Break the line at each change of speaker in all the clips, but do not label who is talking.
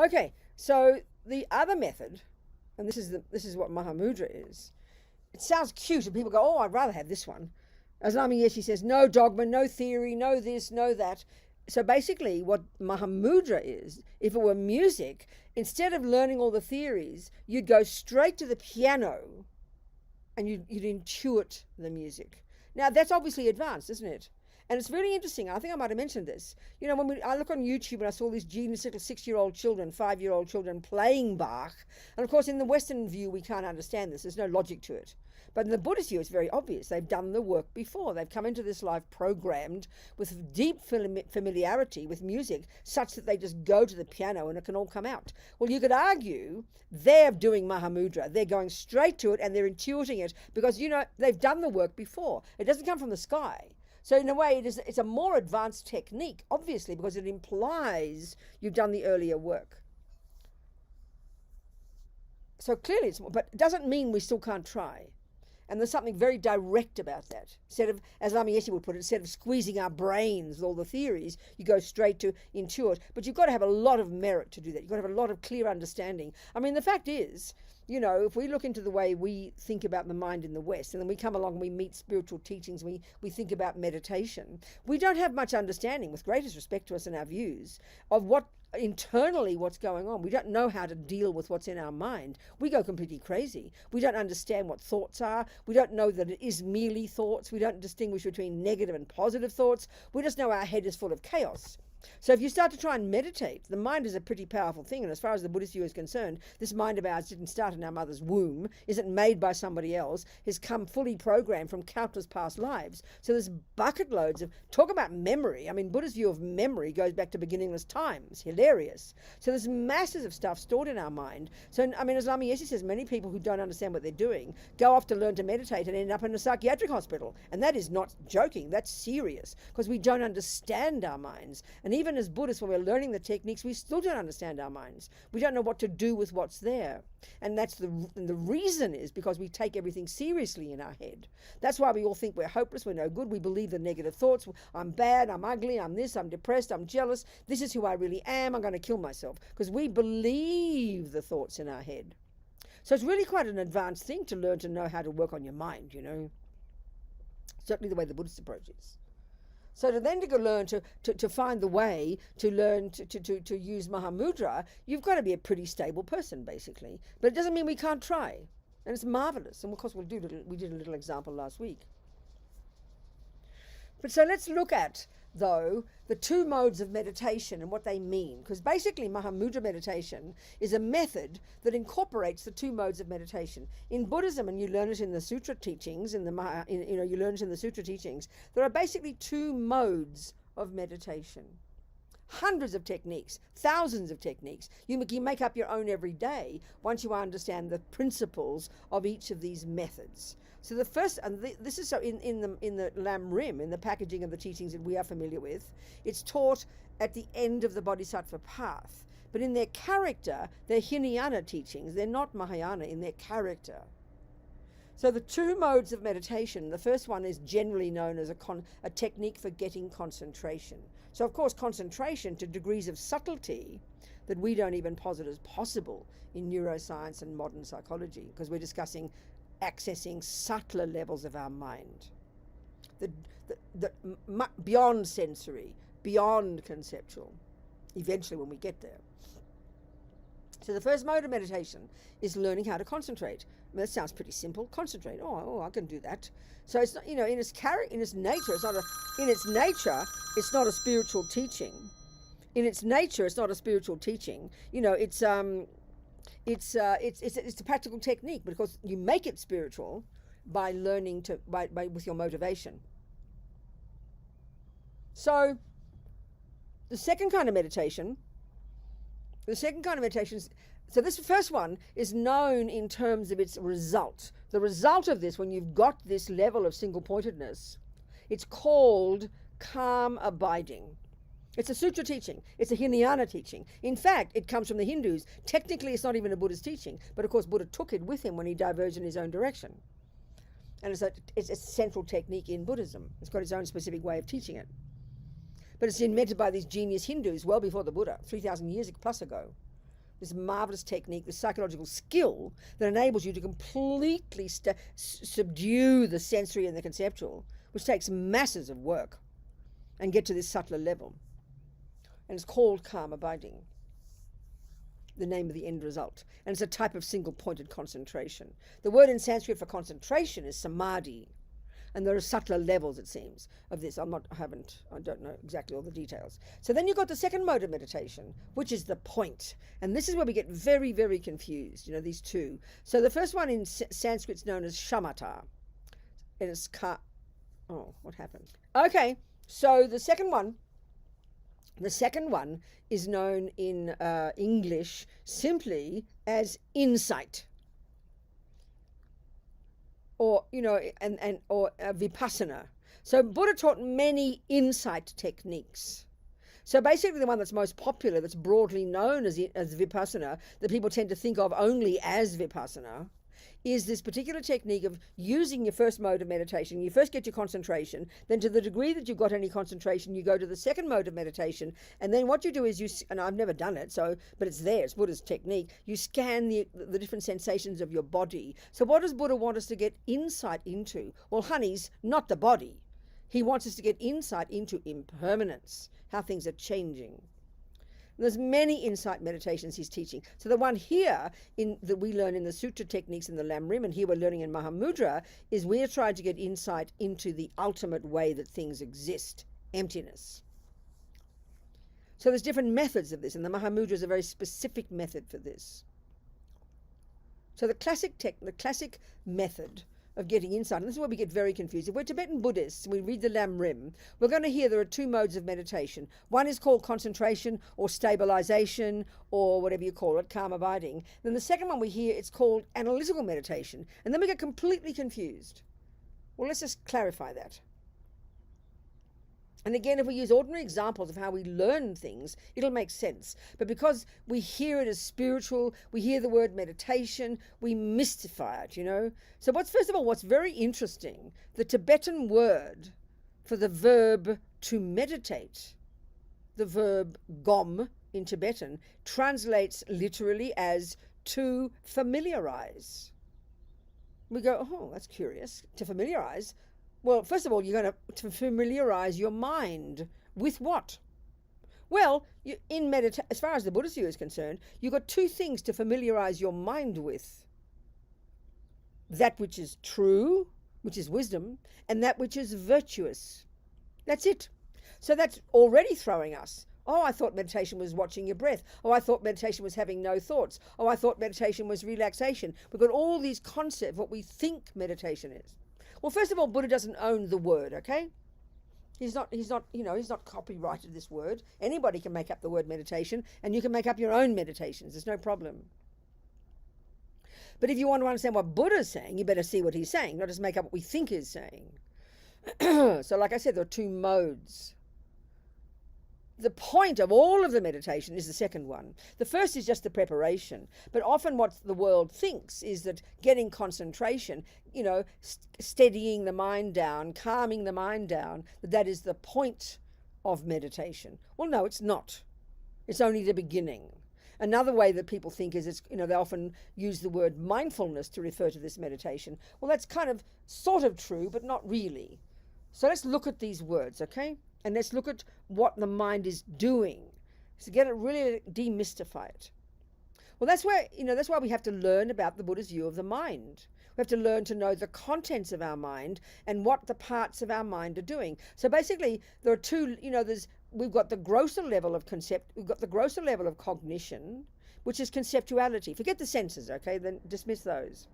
Okay, so the other method, and this is what Mahamudra is. It sounds cute, and people go, "Oh, I'd rather have this one." As Lama Yeshe says, no dogma, no theory, no this, no that. So basically, what Mahamudra is, if it were music, instead of learning all the theories, you'd go straight to the piano and you'd intuit the music. Now, that's obviously advanced, isn't it? And it's really interesting. I think I might have mentioned this. You know, when I look on YouTube and I saw these genius little 6-year-old children, 5-year-old children playing Bach. And of course, in the Western view, we can't understand this. There's no logic to it. But in the Buddhist view, it's very obvious. They've done the work before. They've come into this life programmed with deep familiarity with music, such that they just go to the piano and it can all come out. Well, you could argue they're doing Mahamudra. They're going straight to it and they're intuiting it because, you know, they've done the work before. It doesn't come from the sky. So in a way, it's a more advanced technique, obviously, because it implies you've done the earlier work. So clearly, but it doesn't mean we still can't try. And there's something very direct about that. Instead of, as Lama Yeshe would put it, instead of squeezing our brains with all the theories, you go straight to intuit. But you've got to have a lot of merit to do that. You've got to have a lot of clear understanding. I mean, the fact is, you know, if we look into the way we think about the mind in the West, and then we come along and we meet spiritual teachings, we think about meditation, we don't have much understanding, with greatest respect to us and our views, of what internally what's going on. We don't know how to deal with what's in our mind. We go completely crazy. We don't understand what thoughts are. We don't know that it is merely thoughts. We don't distinguish between negative and positive thoughts. We just know our head is full of chaos. So if you start to try and meditate, the mind is a pretty powerful thing, and as far as the Buddhist view is concerned, this mind of ours didn't start in our mother's womb, isn't made by somebody else, has come fully programmed from countless past lives. So there's bucket loads of, talk about memory. I mean, Buddha's view of memory goes back to beginningless times, hilarious. So there's masses of stuff stored in our mind. So, I mean, as Lama Yeshe says, many people who don't understand what they're doing go off to learn to meditate and end up in a psychiatric hospital. And that is not joking, that's serious, because we don't understand our minds. And even as Buddhists, when we're learning the techniques, we still don't understand our minds. We don't know what to do with what's there. And that's the reason is because we take everything seriously in our head. That's why we all think we're hopeless, we're no good. We believe the negative thoughts. I'm bad, I'm ugly, I'm this, I'm depressed, I'm jealous. This is who I really am. I'm going to kill myself. Because we believe the thoughts in our head. So it's really quite an advanced thing to learn to know how to work on your mind, you know. Certainly the way the Buddhist approach is. So to then to go learn to find the way to learn to use Mahamudra, you've got to be a pretty stable person, basically. But it doesn't mean we can't try. And it's marvelous. And of course we did a little example last week. But so let's look at, though, the two modes of meditation and what they mean. Because basically Mahamudra meditation is a method that incorporates the two modes of meditation. In Buddhism, and you learn it in the sutra teachings, you learn it in the sutra teachings, there are basically two modes of meditation. Hundreds of techniques, thousands of techniques. You make up your own every day once you understand the principles of each of these methods. So the first, and this is so in the Lam Rim, in the packaging of the teachings that we are familiar with, it's taught at the end of the Bodhisattva path. But in their character, they're Hinayana teachings. They're not Mahayana in their character. So the two modes of meditation, the first one is generally known as a technique for getting concentration. So of course concentration to degrees of subtlety that we don't even posit as possible in neuroscience and modern psychology, because we're discussing accessing subtler levels of our mind, beyond sensory, beyond conceptual, eventually when we get there. So the first mode of meditation is learning how to concentrate. I mean, that sounds pretty simple. Concentrate. Oh, I can do that. So it's not, you know, in its nature, it's not a spiritual teaching. In its nature, it's not a spiritual teaching. You know, it's a practical technique, because you make it spiritual by learning with your motivation. So the second kind of meditation, so this first one is known in terms of its result. The result of this, when you've got this level of single-pointedness, it's called calm abiding. It's a sutra teaching. It's a Hinayana teaching. In fact, it comes from the Hindus. Technically, it's not even a Buddhist teaching, but of course Buddha took it with him when he diverged in his own direction. And it's a central technique in Buddhism. It's got its own specific way of teaching it. But it's invented by these genius Hindus well before the Buddha, 3,000 years plus ago. this marvelous technique, this psychological skill that enables you to completely subdue the sensory and the conceptual, which takes masses of work, and get to this subtler level. And it's called calm abiding, the name of the end result. And it's a type of single-pointed concentration. The word in Sanskrit for concentration is samadhi. And there are subtler levels, it seems, of this. I don't know exactly all the details. So then you've got the second mode of meditation, which is the point. And this is where we get very, very confused, these two. So the first one in Sanskrit is known as shamatha. And it's what happened? Okay, so the second one is known in English simply as insight. Or vipassana. So Buddha taught many insight techniques. So basically the one that's most popular, that's broadly known as vipassana, that people tend to think of only as vipassana, is this particular technique of using your first mode of meditation. You first get your concentration, then to the degree that you've got any concentration, you go to the second mode of meditation, and then what you do is and I've never done it, but it's there, it's Buddha's technique, you scan the different sensations of your body. So what does Buddha want us to get insight into? Well, honeys, not the body. He wants us to get insight into impermanence, how things are changing. There's many insight meditations he's teaching. So the one here that we learn in the sutra techniques in the Lam Rim, and here we're learning in Mahamudra, is we're trying to get insight into the ultimate way that things exist, emptiness. So there's different methods of this, and the Mahamudra is a very specific method for this. So the classic method of getting insight, and this is where we get very confused. If we're Tibetan Buddhists and we read the Lam Rim, we're going to hear there are two modes of meditation. One is called concentration or stabilization or whatever you call it, calm abiding. Then the second one we hear, it's called analytical meditation. And then we get completely confused. Well, let's just clarify that. And again, if we use ordinary examples of how we learn things, it'll make sense. But because we hear it as spiritual, we hear the word meditation, we mystify it, So what's very interesting, the Tibetan word for the verb to meditate, the verb gom in Tibetan, translates literally as to familiarize. We go, oh, that's curious, to familiarize. Well, first of all, you're going to familiarize your mind with what? Well, as far as the Buddhist view is concerned, you've got two things to familiarize your mind with. That which is true, which is wisdom, and that which is virtuous. That's it. So that's already throwing us. Oh, I thought meditation was watching your breath. Oh, I thought meditation was having no thoughts. Oh, I thought meditation was relaxation. We've got all these concepts, what we think meditation is. Well, first of all, Buddha doesn't own the word, okay? He's not copyrighted this word. Anybody can make up the word meditation, and you can make up your own meditations. There's no problem. But if you want to understand what Buddha's saying, you better see what he's saying, not just make up what we think he's saying. So like I said, there are two modes. The point of all of the meditation is the second one. The first is just the preparation. But often what the world thinks is that getting concentration, steadying the mind down, calming the mind down, that is the point of meditation. Well, no, it's not. It's only the beginning. Another way that people think is, they often use the word mindfulness to refer to this meditation. Well, that's kind of sort of true, but not really. So let's look at these words, okay? And let's look at what the mind is doing. So really demystify it. Well, that's why we have to learn about the Buddha's view of the mind. We have to learn to know the contents of our mind and what the parts of our mind are doing. So basically, there are two, we've got the grosser level of we've got the grosser level of cognition, which is conceptuality. Forget the senses, okay? Then dismiss those.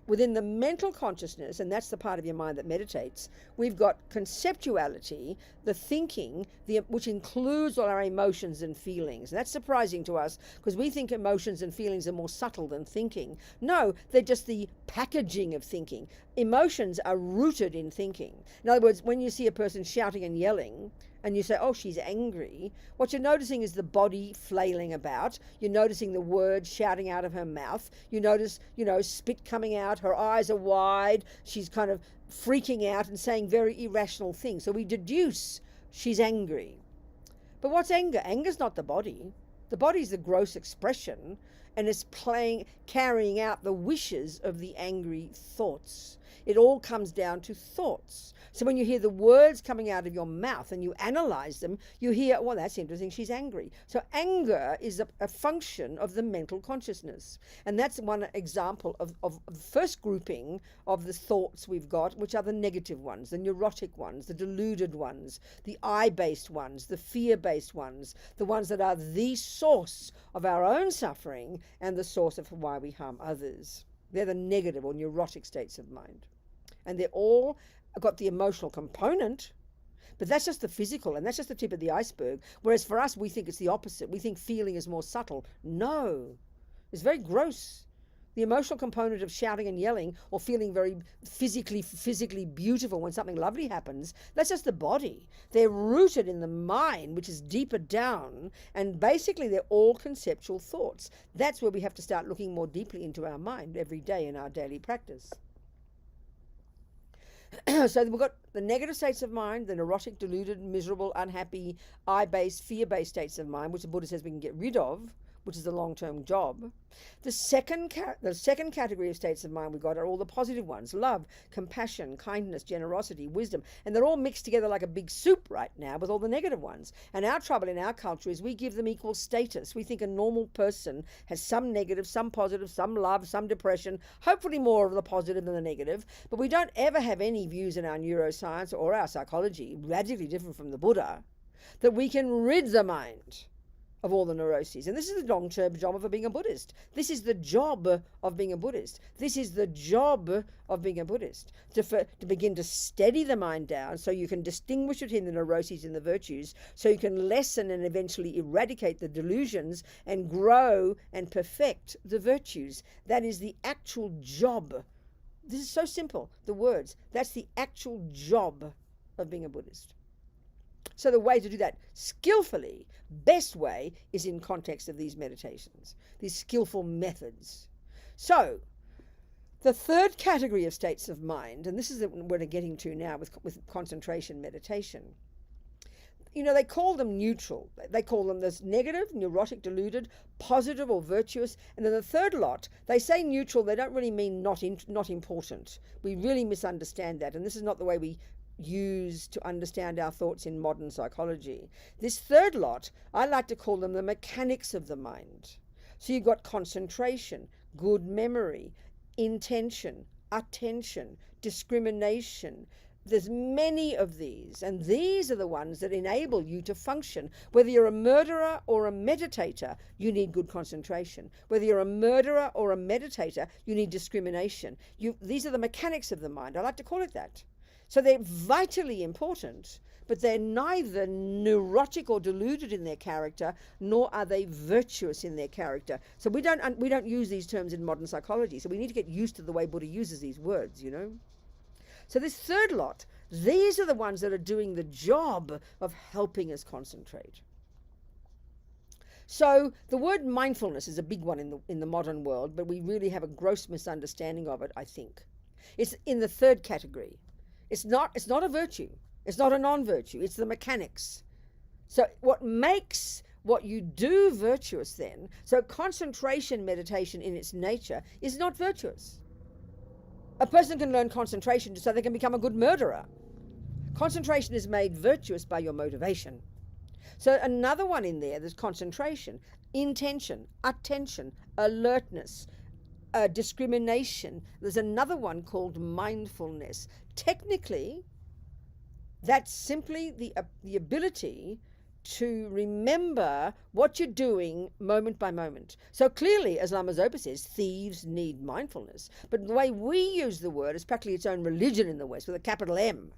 Within the mental consciousness, and that's the part of your mind that meditates, we've got conceptuality, the thinking, which includes all our emotions and feelings. And that's surprising to us because we think emotions and feelings are more subtle than thinking. No, they're just the packaging of thinking. Emotions are rooted in thinking. In other words, when you see a person shouting and yelling, and you say, oh, she's angry, what you're noticing is the body flailing about. You're noticing the words shouting out of her mouth. You notice, spit coming out. Her eyes are wide. She's kind of freaking out and saying very irrational things. So we deduce she's angry. But what's anger? Anger's not the body. The body's the gross expression, and it's carrying out the wishes of the angry thoughts. It all comes down to thoughts. So when you hear the words coming out of your mouth and you analyze them, you hear, well, that's interesting, she's angry. So anger is a function of the mental consciousness. And that's one example of the first grouping of the thoughts we've got, which are the negative ones, the neurotic ones, the deluded ones, the I-based ones, the fear-based ones, the ones that are the source of our own suffering and the source of why we harm others. They're the negative or neurotic states of mind. And they're all got the emotional component, but that's just the physical, and that's just the tip of the iceberg. Whereas for us, we think it's the opposite. We think feeling is more subtle. No, it's very gross. The emotional component of shouting and yelling or feeling very physically beautiful when something lovely happens, that's just the body. They're rooted in the mind, which is deeper down, and basically they're all conceptual thoughts. That's where we have to start looking more deeply into our mind every day in our daily practice. So we've got the negative states of mind, the neurotic, deluded, miserable, unhappy, I-based, fear-based states of mind, which the Buddha says we can get rid of, which is a long-term job. The second category of states of mind we've got are all the positive ones: love, compassion, kindness, generosity, wisdom. And they're all mixed together like a big soup right now with all the negative ones. And our trouble in our culture is we give them equal status. We think a normal person has some negative, some positive, some love, some depression, hopefully more of the positive than the negative. But we don't ever have any views in our neuroscience or our psychology, radically different from the Buddha, that we can rid the mind of all the neuroses. And this is the long-term job of being a Buddhist. This is the job of being a Buddhist. This is the job of being a Buddhist, to begin to steady the mind down so you can distinguish between the neuroses and the virtues, so you can lessen and eventually eradicate the delusions and grow and perfect the virtues. That is the actual job. This is so simple, the words. That's the actual job of being a Buddhist. So the way to do that skillfully, best way, is in context of these meditations, these skillful methods. So the third category of states of mind, and this is what we're getting to now with concentration meditation, you know, they call them neutral. They call them this negative, neurotic, deluded, positive or virtuous. And then the third lot, they say neutral, they don't really mean not important. We really misunderstand that, and this is not the way we use to understand our thoughts in modern psychology. This third lot, I like to call them the mechanics of the mind. So you've got concentration, good memory, intention, attention, discrimination. There's many of these, and these are the ones that enable you to function. Whether you're a murderer or a meditator, you need good concentration. Whether you're a murderer or a meditator, you need discrimination. These are the mechanics of the mind. I like to call it that. So they're vitally important, but they're neither neurotic or deluded in their character, nor are they virtuous in their character. So we don't use these terms in modern psychology, so we need to get used to the way Buddha uses these words, you know. So this third lot, these are the ones that are doing the job of helping us concentrate. So the word mindfulness is a big one in the modern world, but we really have a gross misunderstanding of it, I think. It's in the third category. It's not a virtue. It's not a non-virtue. It's the mechanics. So what makes what you do virtuous then, so concentration meditation in its nature is not virtuous. A person can learn concentration so they can become a good murderer. Concentration is made virtuous by your motivation. So another one in there's concentration, intention, attention, alertness, discrimination. There's another one called mindfulness. Technically, that's simply the ability to remember what you're doing moment by moment. So clearly, as Lama Zopa says, thieves need mindfulness. But the way we use the word is practically its own religion in the West, with a capital M.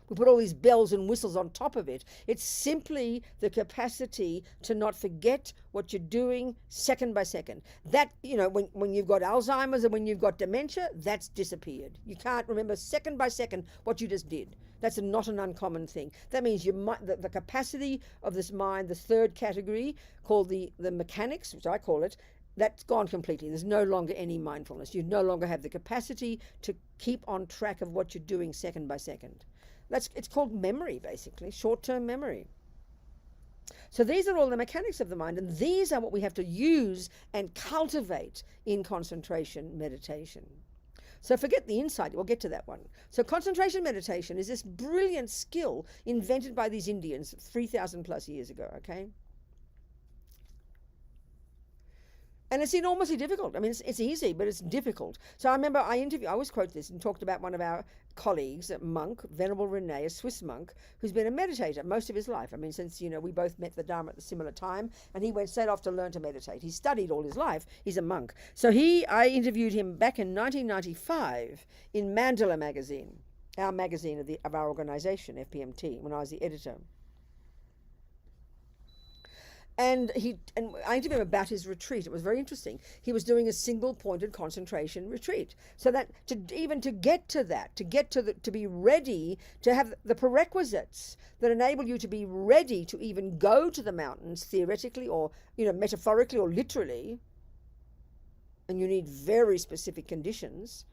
We put all these bells and whistles on top of it. It's simply the capacity to not forget what you're doing second by second. That, you know, when you've got Alzheimer's and when you've got dementia, that's disappeared. You can't remember second by second what you just did. That's not an uncommon thing. That means the capacity of this mind, the third category, called the mechanics, which I call it, that's gone completely. There's no longer any mindfulness. You no longer have the capacity to keep on track of what you're doing second by second. It's called memory, basically, short-term memory. So these are all the mechanics of the mind, and these are what we have to use and cultivate in concentration meditation. So forget the insight, we'll get to that one. So concentration meditation is this brilliant skill invented by these Indians 3,000 plus years ago, okay? And it's enormously difficult. I mean, it's easy, but it's difficult. So I remember I always quote this and talked about one of our colleagues, a monk, Venerable Rene, a Swiss monk, who's been a meditator most of his life. I mean, since, we both met the Dharma at a similar time, and he went straight off to learn to meditate. He studied all his life. He's a monk. So I interviewed him back in 1995 in Mandala magazine, our magazine of our organization, FPMT, when I was the editor. And I interviewed him about his retreat. It was very interesting. He was doing a single-pointed concentration retreat. So that to get to that, to be ready, to have the prerequisites that enable you to be ready to even go to the mountains, theoretically or metaphorically or literally. And you need very specific conditions.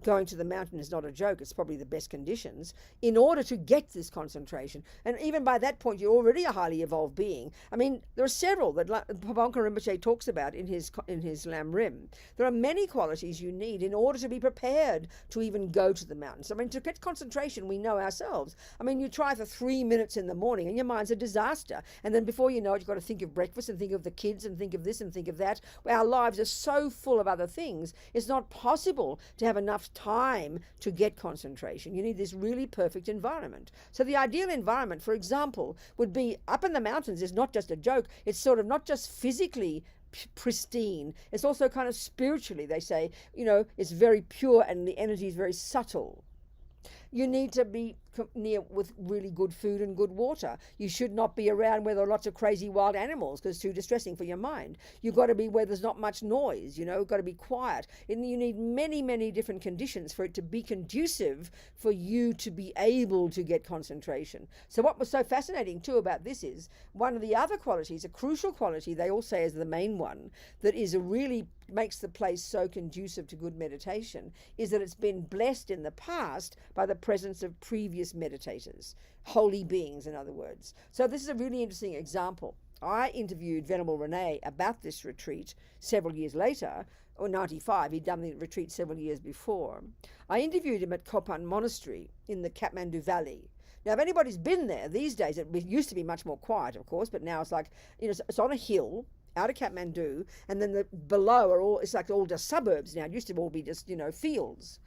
Going to the mountain is not a joke. It's probably the best conditions in order to get this concentration. And even by that point, you're already a highly evolved being. I mean, there are several that Pavanka Rinpoche talks about in his Lam Rim. There are many qualities you need in order to be prepared to even go to the mountains. I mean, to get concentration, we know ourselves. I mean, you try for 3 minutes in the morning and your mind's a disaster. And then before you know it, you've got to think of breakfast and think of the kids and think of this and think of that. Our lives are so full of other things. It's not possible to have enough time to get concentration. You need this really perfect environment. So the ideal environment, for example, would be up in the mountains is not just a joke. It's sort of not just physically pristine. It's also kind of spiritually, they say, it's very pure and the energy is very subtle. You need to be near with really good food and good water. You should not be around where there are lots of crazy wild animals because it's too distressing for your mind. You've got to be where there's not much noise, you've got to be quiet. And you need many, many different conditions for it to be conducive for you to be able to get concentration. So what was so fascinating too about this is one of the other qualities, a crucial quality they all say is the main one, that is really makes the place so conducive to good meditation, is that it's been blessed in the past by the presence of previous meditators, holy beings, in other words. So this is a really interesting example. I interviewed Venerable Rene about this retreat several years later, or 95, he'd done the retreat several years before. I interviewed him at Kopan Monastery in the Kathmandu Valley. Now, if anybody's been there these days, it used to be much more quiet, of course, but now it's like, it's on a hill out of Kathmandu, and then below it's like all just suburbs now. It used to all be just, fields.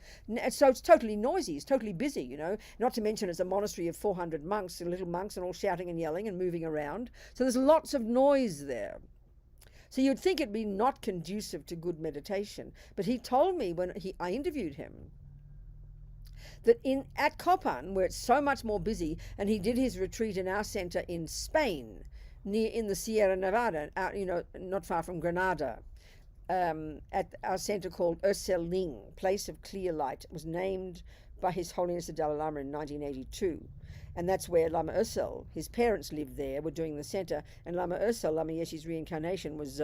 So it's totally noisy, it's totally busy, Not to mention it's a monastery of 400 monks, and little monks, and all shouting and yelling and moving around. So there's lots of noise there. So you'd think it'd be not conducive to good meditation. But he told me when I interviewed him that at Copan, where it's so much more busy, and he did his retreat in our center in Spain, in the Sierra Nevada, out, not far from Granada, at our center called Ursel Ling, Place of Clear Light. It was named by His Holiness the Dalai Lama in 1982. And that's where Lama Ursel, his parents lived there, were doing the center, and Lama Ursel, Lama Yeshe's reincarnation, was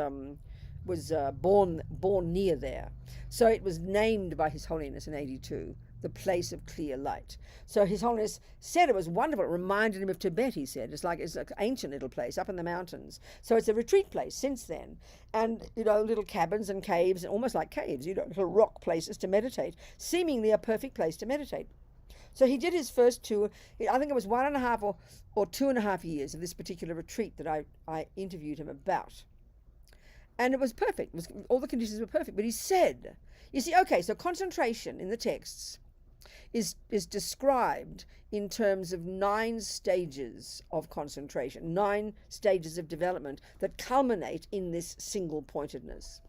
born near there. So it was named by His Holiness in 82, the Place of Clear Light. So His Holiness said it was wonderful. It reminded him of Tibet, he said. It's an ancient little place up in the mountains. So it's a retreat place since then. And, little cabins and caves, almost like caves, little rock places to meditate, seemingly a perfect place to meditate. So he did his first tour. I think it was 1.5 or 2.5 years of this particular retreat that I interviewed him about. And it was perfect. All the conditions were perfect. But he said, so concentration in the texts is described in terms of 9 stages of concentration, 9 stages of development that culminate in this single-pointedness.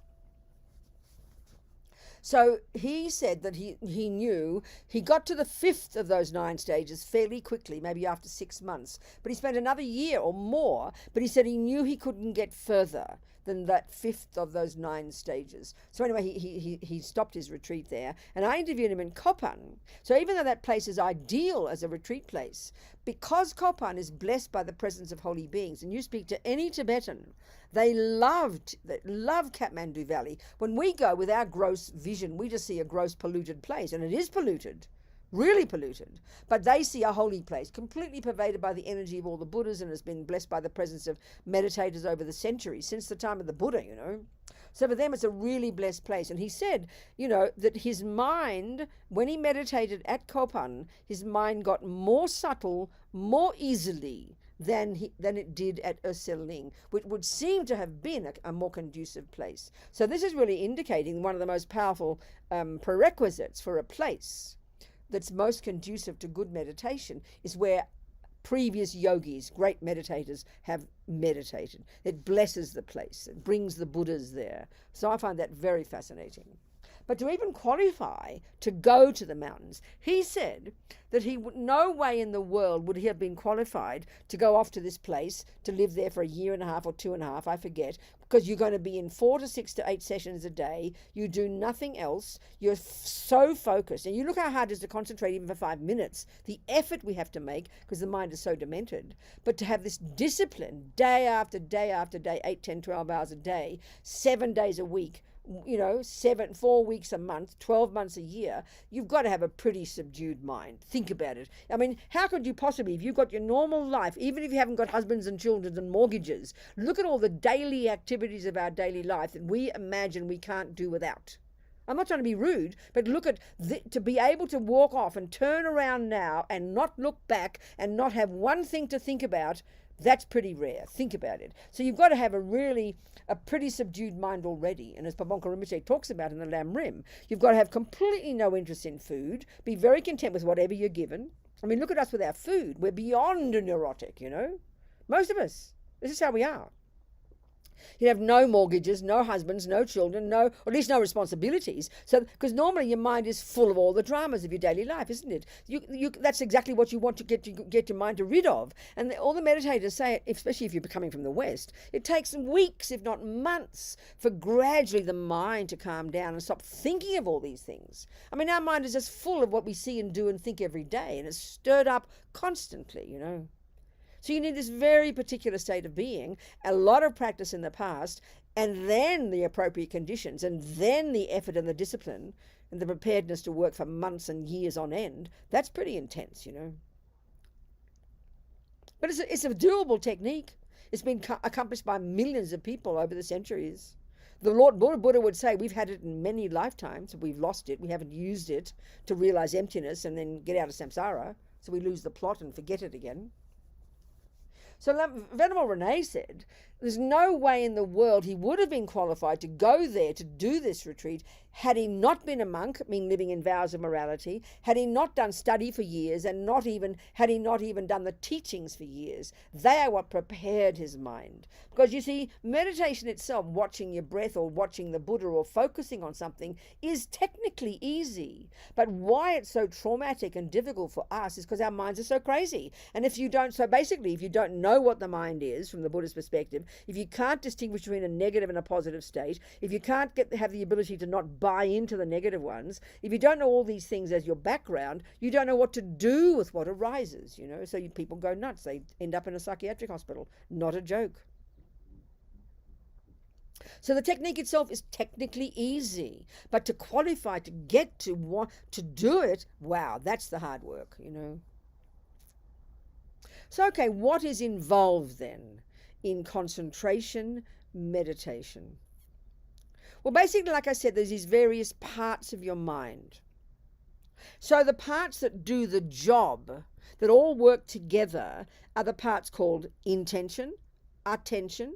So he said that he knew he got to the 5th of those 9 stages fairly quickly, maybe after 6 months. But he spent another year or more, but he said he knew he couldn't get further than that 5th of those 9 stages. So anyway, he stopped his retreat there, and I interviewed him in Kopan. So even though that place is ideal as a retreat place, because Kopan is blessed by the presence of holy beings, and you speak to any Tibetan, they love Kathmandu Valley. When we go with our gross vision, we just see a gross polluted place, and it is polluted, really polluted. But they see a holy place, completely pervaded by the energy of all the Buddhas, and has been blessed by the presence of meditators over the centuries, since the time of the Buddha, you know. So for them, it's a really blessed place. And he said, you know, that his mind, when he meditated at Kopan, his mind got more subtle, more easily than it did at Össelling, which would seem to have been a more conducive place. So this is really indicating one of the most powerful prerequisites for a place that's most conducive to good meditation is where previous yogis, great meditators, have meditated. It blesses the place. It brings the Buddhas there. So I find that very fascinating. But to even qualify to go to the mountains, he said that no way in the world would he have been qualified to go off to this place, to live there for a year and a half or 2.5, I forget, because you're going to be in 4 to 6 to 8 sessions a day. You do nothing else. You're so focused. And you look how hard it is to concentrate even for 5 minutes, the effort we have to make because the mind is so demented. But to have this discipline day after day after day, 8, 10, 12 hours a day, 7 days a week, you know, 4 weeks a month, 12 months a year, you've got to have a pretty subdued mind. Think about it. I mean, how could you possibly, if you've got your normal life, even if you haven't got husbands and children and mortgages, look at all the daily activities of our daily life that we imagine we can't do without. I'm not trying to be rude, but look at to be able to walk off and turn around now and not look back and not have one thing to think about. That's pretty rare. Think about it. So you've got to have a pretty subdued mind already. And as Pabonka Rinpoche talks about in the Lam Rim, you've got to have completely no interest in food, be very content with whatever you're given. I mean, look at us with our food. We're beyond neurotic, you know. Most of us. This is how we are. You have no mortgages, no husbands, no children, or at least no responsibilities. So, because normally your mind is full of all the dramas of your daily life, isn't it? That's exactly what you want to get your mind rid of. And all the meditators say, especially if you're coming from the West, it takes weeks, if not months, for gradually the mind to calm down and stop thinking of all these things. I mean, our mind is just full of what we see and do and think every day, and it's stirred up constantly, you know. So you need this very particular state of being, a lot of practice in the past, and then the appropriate conditions, and then the effort and the discipline, and the preparedness to work for months and years on end. That's pretty intense, you know. But it's a doable technique. It's been accomplished by millions of people over the centuries. The Lord Buddha would say we've had it in many lifetimes. We've lost it. We haven't used it to realize emptiness and then get out of samsara. So we lose the plot and forget it again. So Venerable Rene said there's no way in the world he would have been qualified to go there to do this retreat had he not been a monk, meaning living in vows of morality, had he not done study for years, and had he not even done the teachings for years. They are what prepared his mind. Because you see, meditation itself, watching your breath or watching the Buddha or focusing on something, is technically easy. But why it's so traumatic and difficult for us is because our minds are so crazy. And if you don't know what the mind is from the Buddhist perspective, if you can't distinguish between a negative and a positive state, if you can't have the ability to not buy into the negative ones, if you don't know all these things as your background, you don't know what to do with what arises, you know. So people go nuts. They end up in a psychiatric hospital. Not a joke. So the technique itself is technically easy, but to qualify, to get to want to do it, wow, that's the hard work, you know. So, okay, what is involved then in concentration meditation? Well, basically, like I said, there's these various parts of your mind. So the parts that do the job, that all work together, are the parts called intention, attention,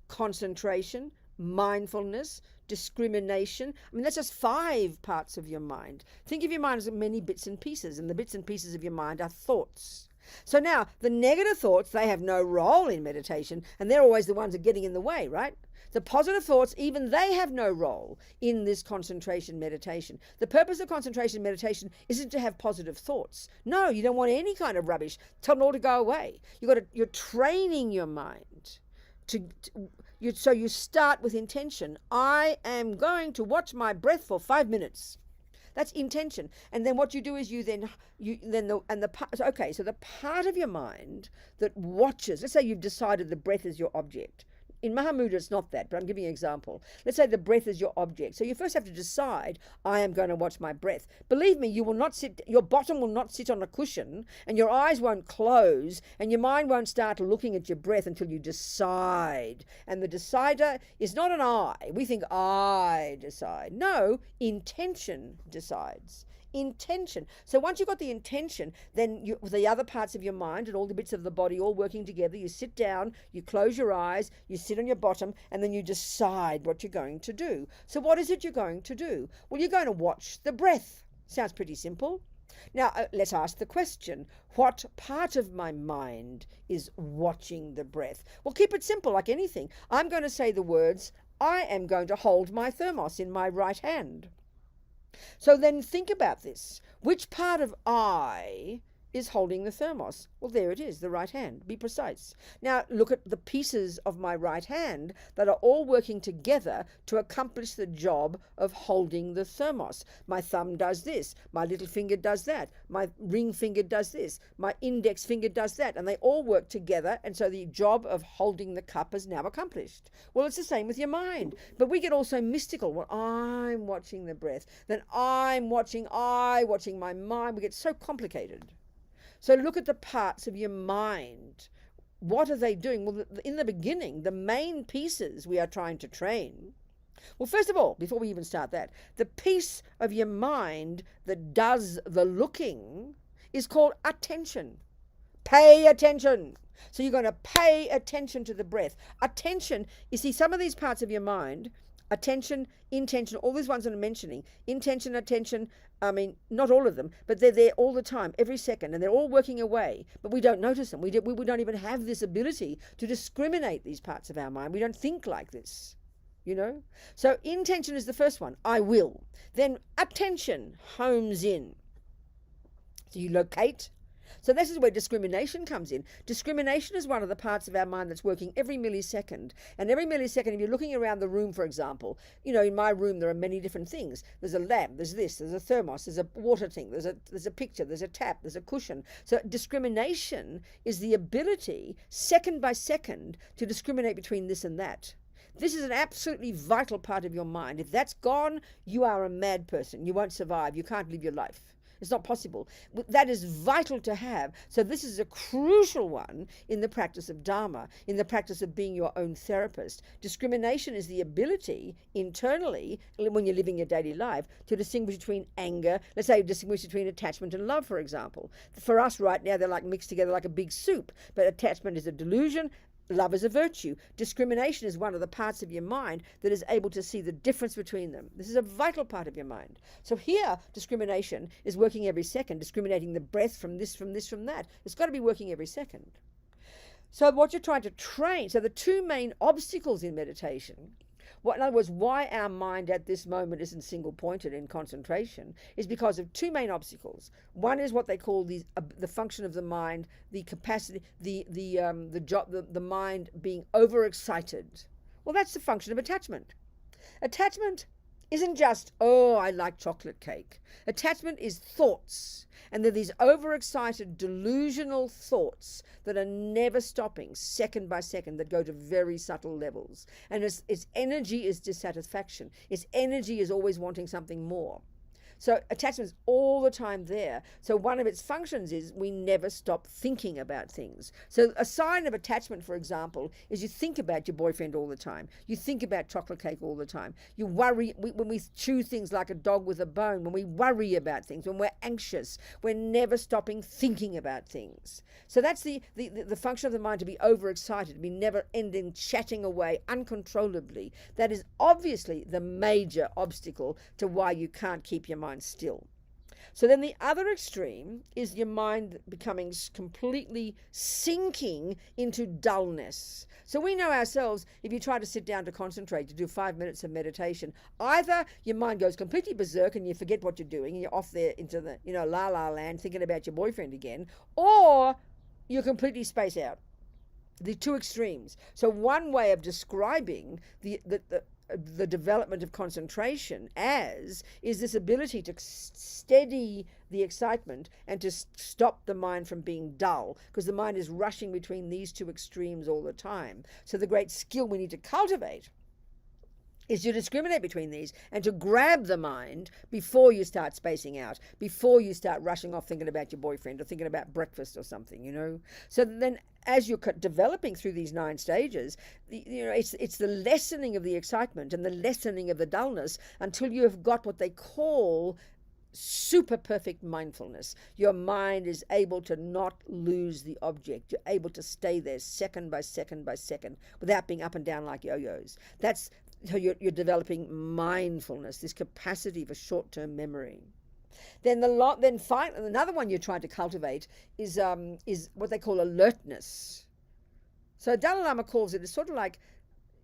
concentration, mindfulness, discrimination. I mean, that's just 5 parts of your mind. Think of your mind as many bits and pieces, and the bits and pieces of your mind are thoughts. So now, the negative thoughts, they have no role in meditation, and they're always the ones that are getting in the way, right? The positive thoughts, even they have no role in this concentration meditation. The purpose of concentration meditation isn't to have positive thoughts. No, you don't want any kind of rubbish. Tell them all to go away. You're training your mind so you start with intention. I am going to watch my breath for 5 minutes. That's intention. And then what you do is the part of your mind that watches, let's say you've decided the breath is your object. in Mahamudra, it's not that, but I'm giving you an example. Let's say the breath is your object. So you first have to decide, I am going to watch my breath. Believe me, you will not sit, your bottom will not sit on a cushion, and your eyes won't close, and your mind won't start looking at your breath until you decide. And the decider is not an I. We think I decide. No, intention decides. Intention. So once you've got the intention, then the other parts of your mind and all the bits of the body all working together, you sit down, you close your eyes, you sit on your bottom, and then you decide what you're going to do. So what is it you're going to do? Well, you're going to watch the breath. Sounds pretty simple. Now, let's ask the question, what part of my mind is watching the breath? Well, keep it simple, like anything. I'm going to say the words, I am going to hold my thermos in my right hand. So then think about this. Which part of I is holding the thermos? Well, there it is, the right hand. Be precise. Now, look at the pieces of my right hand that are all working together to accomplish the job of holding the thermos. My thumb does this. My little finger does that. My ring finger does this. My index finger does that. And they all work together. And so the job of holding the cup is now accomplished. Well, it's the same with your mind. But we get also mystical. Well, I'm watching the breath. Then I'm watching my mind. We get so complicated. So look at the parts of your mind. What are they doing? Well, in the beginning, the main pieces we are trying to train. Well, first of all, before we even start that, the piece of your mind that does the looking is called attention. Pay attention. So you're going to pay attention to the breath. Attention, you see, some of these parts of your mind, attention, intention, all these ones that I'm mentioning, intention, attention, I mean, not all of them, but they're there all the time, every second, and they're all working away, but we don't notice them. We don't even have this ability to discriminate these parts of our mind. We don't think like this, you know? So intention is the first one, I will. Then attention homes in. So you locate. So this is where discrimination comes in. Discrimination is one of the parts of our mind that's working every millisecond. And every millisecond, if you're looking around the room, for example, you know, in my room there are many different things. There's a lamp, there's this, there's a thermos, there's a water thing, there's a picture, there's a tap, there's a cushion. So discrimination is the ability, second by second, to discriminate between this and that. This is an absolutely vital part of your mind. If that's gone, you are a mad person. You won't survive. You can't live your life. It's not possible. That is vital to have. So this is a crucial one in the practice of Dharma, in the practice of being your own therapist. Discrimination is the ability internally, when you're living your daily life, to distinguish between anger, let's say distinguish between attachment and love, for example. For us right now, they're like mixed together like a big soup, but attachment is a delusion, love is a virtue. Discrimination is one of the parts of your mind that is able to see the difference between them. This is a vital part of your mind. So here, discrimination is working every second, discriminating the breath from this, from this, from that. It's got to be working every second. So what you're trying to train, so the two main obstacles in meditation, in other words, why our mind at this moment isn't single-pointed in concentration is because of two main obstacles. One is what they call the function of the mind, the capacity, the mind being overexcited. Well, that's the function of attachment. Attachment isn't just, oh, I like chocolate cake. Attachment is thoughts. And they're these overexcited, delusional thoughts that are never stopping, second by second, that go to very subtle levels. And its energy is dissatisfaction. Its energy is always wanting something more. So attachment is all the time there. So one of its functions is we never stop thinking about things. So a sign of attachment, for example, is you think about your boyfriend all the time. You think about chocolate cake all the time. You worry, when we chew things like a dog with a bone, when we worry about things, when we're anxious, we're never stopping thinking about things. So that's the function of the mind, to be overexcited, to be never ending chatting away uncontrollably. That is obviously the major obstacle to why you can't keep your mind still. So then the other extreme is your mind becoming completely sinking into dullness. So we know ourselves, if you try to sit down to concentrate, to do 5 minutes of meditation, either your mind goes completely berserk and you forget what you're doing and you're off there into the, la la land thinking about your boyfriend again, or you completely space out. The two extremes. So one way of describing the development of concentration as is this ability to steady the excitement and to stop the mind from being dull, because the mind is rushing between these two extremes all the time. So the great skill we need to cultivate is to discriminate between these and to grab the mind before you start spacing out, before you start rushing off thinking about your boyfriend or thinking about breakfast or something, you know. So then as you're developing through these 9 stages, you know, it's the lessening of the excitement and the lessening of the dullness until you have got what they call super perfect mindfulness. Your mind is able to not lose the object. You're able to stay there second by second by second without being up and down like yo-yos. That's so you're developing mindfulness, this capacity for short-term memory. Then another one you're trying to cultivate is what they call alertness. So Dalai Lama calls it, it's sort of like,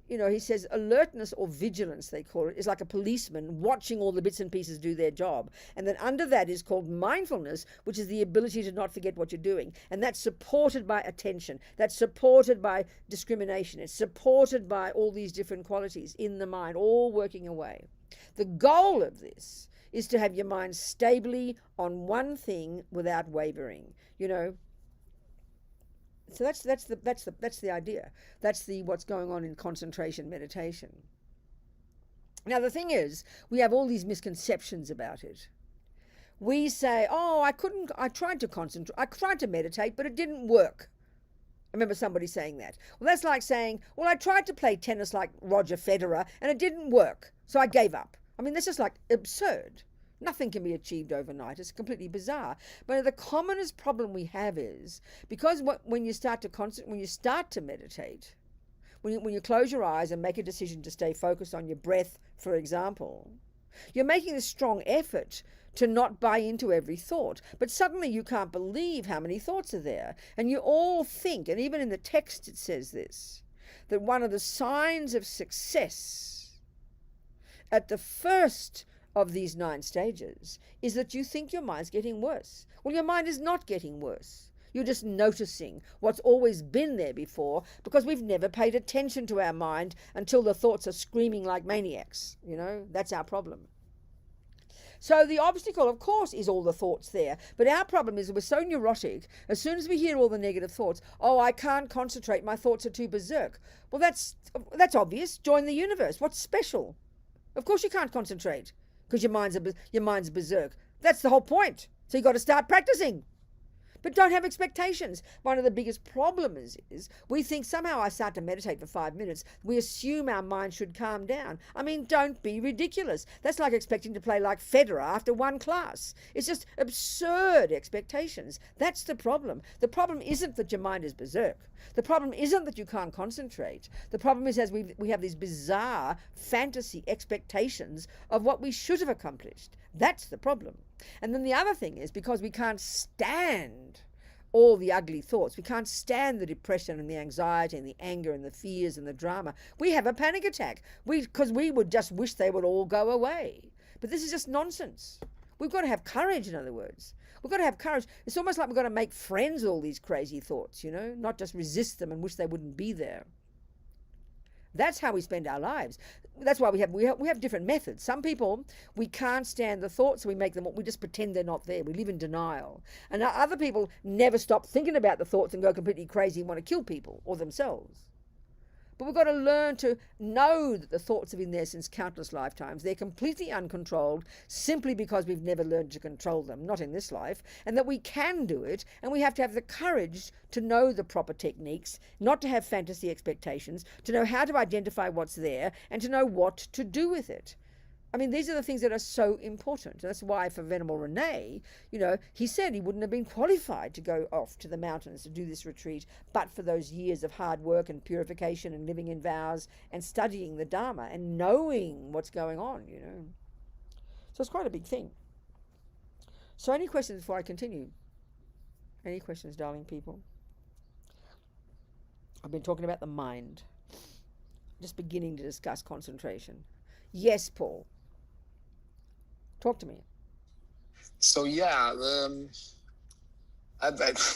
you know, he says alertness or vigilance, they call it, is like a policeman watching all the bits and pieces do their job. And then under that is called mindfulness, which is the ability to not forget what you're doing. And that's supported by attention. That's supported by discrimination. It's supported by all these different qualities in the mind, all working away. The goal of this is to have your mind stably on one thing without wavering, you know. So that's the idea. That's what's going on in concentration meditation. Now the thing is, we have all these misconceptions about it. We say, "Oh, I tried to concentrate, I tried to meditate, but it didn't work." I remember somebody saying that. Well, that's like saying, "Well, I tried to play tennis like Roger Federer, and it didn't work, so I gave up." I mean, this is like absurd. Nothing can be achieved overnight. It's completely bizarre. But the commonest problem we have is because when you start to meditate, when you close your eyes and make a decision to stay focused on your breath, for example, you're making a strong effort to not buy into every thought. But suddenly you can't believe how many thoughts are there. And you all think, and even in the text it says this, that one of the signs of success at the first of these 9 stages is that you think your mind's getting worse. Well, your mind is not getting worse. You're just noticing what's always been there before because we've never paid attention to our mind until the thoughts are screaming like maniacs. You know, that's our problem. So the obstacle, of course, is all the thoughts there. But our problem is we're so neurotic, as soon as we hear all the negative thoughts, "Oh, I can't concentrate, my thoughts are too berserk." Well, that's obvious. Join the universe. What's special? Of course you can't concentrate because your mind's berserk. That's the whole point. So you've got to start practicing. But don't have expectations. One of the biggest problems is we think somehow I start to meditate for 5 minutes, we assume our mind should calm down. I mean, don't be ridiculous. That's like expecting to play like Federer after 1 class. It's just absurd expectations. That's the problem. The problem isn't that your mind is berserk. The problem isn't that you can't concentrate. The problem is as we have these bizarre fantasy expectations of what we should have accomplished. That's the problem. And then the other thing is because we can't stand all the ugly thoughts, we can't stand the depression and the anxiety and the anger and the fears and the drama, we have a panic attack because we would just wish they would all go away. But this is just nonsense. We've got to have courage, in other words. We've got to have courage. It's almost like we've got to make friends with all these crazy thoughts, you know, not just resist them and wish they wouldn't be there. That's how we spend our lives. That's why we have different methods. Some people, we can't stand the thoughts, so we just pretend they're not there. We live in denial. And other people never stop thinking about the thoughts and go completely crazy and want to kill people or themselves. But we've got to learn to know that the thoughts have been there since countless lifetimes. They're completely uncontrolled simply because we've never learned to control them, not in this life, and that we can do it, and we have to have the courage to know the proper techniques, not to have fantasy expectations, to know how to identify what's there, and to know what to do with it. I mean, these are the things that are so important. That's why for Venerable Rene, you know, he said he wouldn't have been qualified to go off to the mountains to do this retreat, but for those years of hard work and purification and living in vows and studying the Dharma and knowing what's going on, you know. So it's quite a big thing. So any questions before I continue? Any questions, darling people? I've been talking about the mind, just beginning to discuss concentration. Yes, Paul. Talk to me.
So yeah,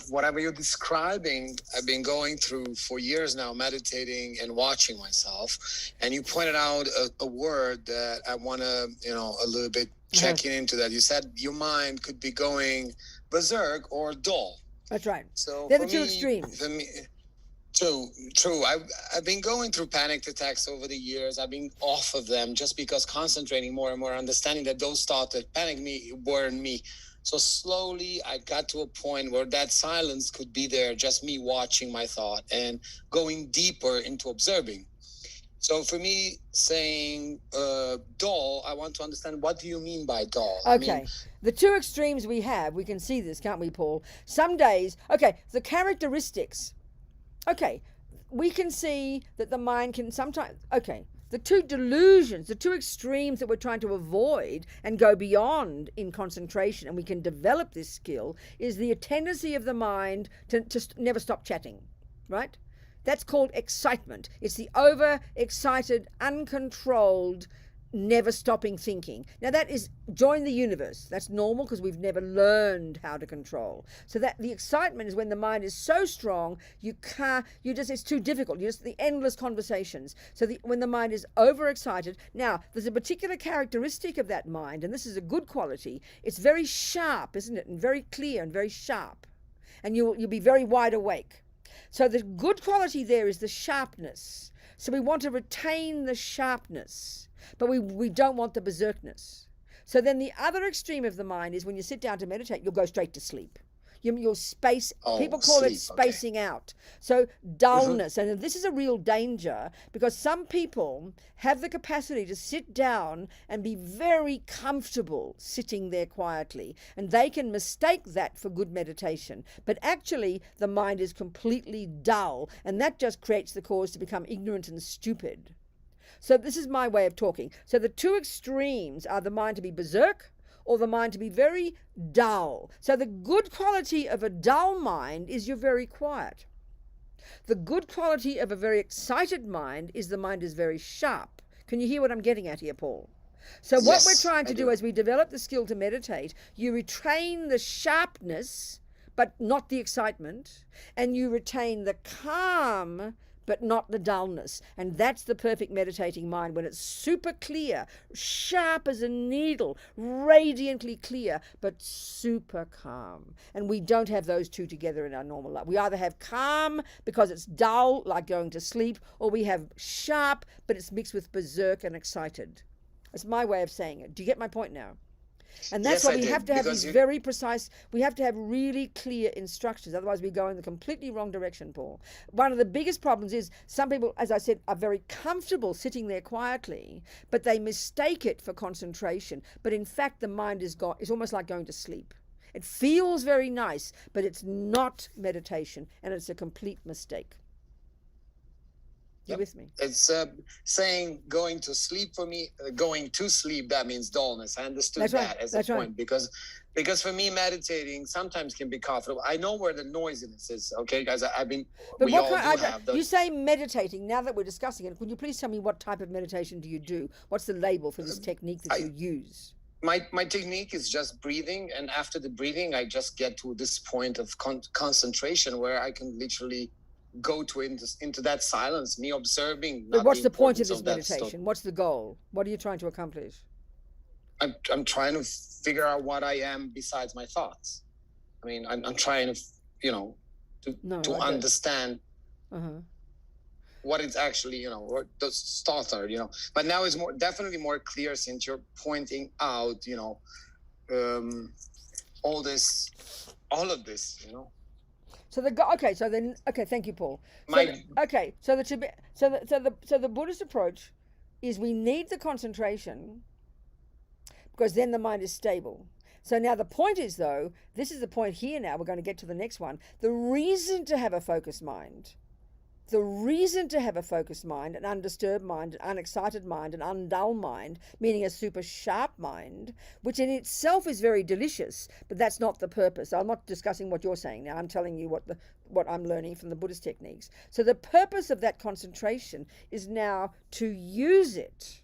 whatever you're describing, I've been going through for years now, meditating and watching myself. And you pointed out a word that I want to, a little bit checking into that. You said your mind could be going berserk or dull.
That's right.
So
they're the two extremes.
True. I've been going through panic attacks over the years. I've been off of them just because concentrating more and more, understanding that those thoughts that panic me weren't me. So slowly I got to a point where that silence could be there, just me watching my thought and going deeper into observing. So for me, saying dull, I want to understand, what do you mean by dull?
Okay. The two extremes we can see this, can't we, Paul? Some days, the characteristics. Okay, we can see that the mind can sometimes, the two delusions, the two extremes that we're trying to avoid and go beyond in concentration, and we can develop this skill, is the tendency of the mind to never stop chatting, right? That's called excitement. It's the overexcited, uncontrolled, never stopping thinking. Now that is join the universe. That's normal because we've never learned how to control. So that the excitement is when the mind is so strong it's too difficult. The endless conversations. So when the mind is overexcited. Now there's a particular characteristic of that mind, and this is a good quality. It's very sharp, isn't it? And very clear and very sharp. And you'll be very wide awake. So the good quality there is the sharpness. So we want to retain the sharpness, but we don't want the berserkness. So then the other extreme of the mind is when you sit down to meditate, you'll go straight to sleep. You'll space, people call it spacing out. So dullness, and this is a real danger, because some people have the capacity to sit down and be very comfortable sitting there quietly, and they can mistake that for good meditation. But actually the mind is completely dull, and that just creates the cause to become ignorant and stupid. So this is my way of talking. So the two extremes are the mind to be berserk or the mind to be very dull. So the good quality of a dull mind is you're very quiet. The good quality of a very excited mind is the mind is very sharp. Can you hear what I'm getting at here, Paul? So what we're trying to do as we develop the skill to meditate, you retain the sharpness, but not the excitement, and you retain the calm, but not the dullness. And that's the perfect meditating mind, when it's super clear, sharp as a needle, radiantly clear, but super calm. And we don't have those two together in our normal life. We either have calm because it's dull, like going to sleep, or we have sharp, but it's mixed with berserk and excited. That's my way of saying it. Do you get my point now? And that's why we have to have these very precise, we have to have really clear instructions. Otherwise we go in the completely wrong direction, Paul. One of the biggest problems is some people, as I said, are very comfortable sitting there quietly, but they mistake it for concentration. But in fact, the mind is almost like going to sleep. It feels very nice, but it's not meditation, and it's a complete mistake. You with me?
It's saying going to sleep for me, going to sleep, that means dullness. I understood that as a point, because for me, meditating sometimes can be comfortable. I know where the noisiness is, okay, guys?
You say meditating. Now that we're discussing it, could you please tell me what type of meditation do you do? What's the label for this technique that you use?
My technique is just breathing, and after the breathing, I just get to this point of concentration where I can literally go into that silence, me observing.
But what's the point of this meditation? What's the goal? What are you trying to accomplish?
I'm trying to figure out what I am besides my thoughts. I mean, I'm trying to understand what it's actually, what those thoughts are, But now it's definitely more clear, since you're pointing out, all of this,
So thank you, Paul. So the Buddhist approach is we need the concentration, because then the mind is stable. So now the point is, though, this is the point here now, we're going to get to the next one. The reason to have a focused mind, an undisturbed mind, an unexcited mind, an undull mind, meaning a super sharp mind, which in itself is very delicious, but that's not the purpose. I'm not discussing what you're saying now. I'm telling you what I'm learning from the Buddhist techniques. So the purpose of that concentration is now to use it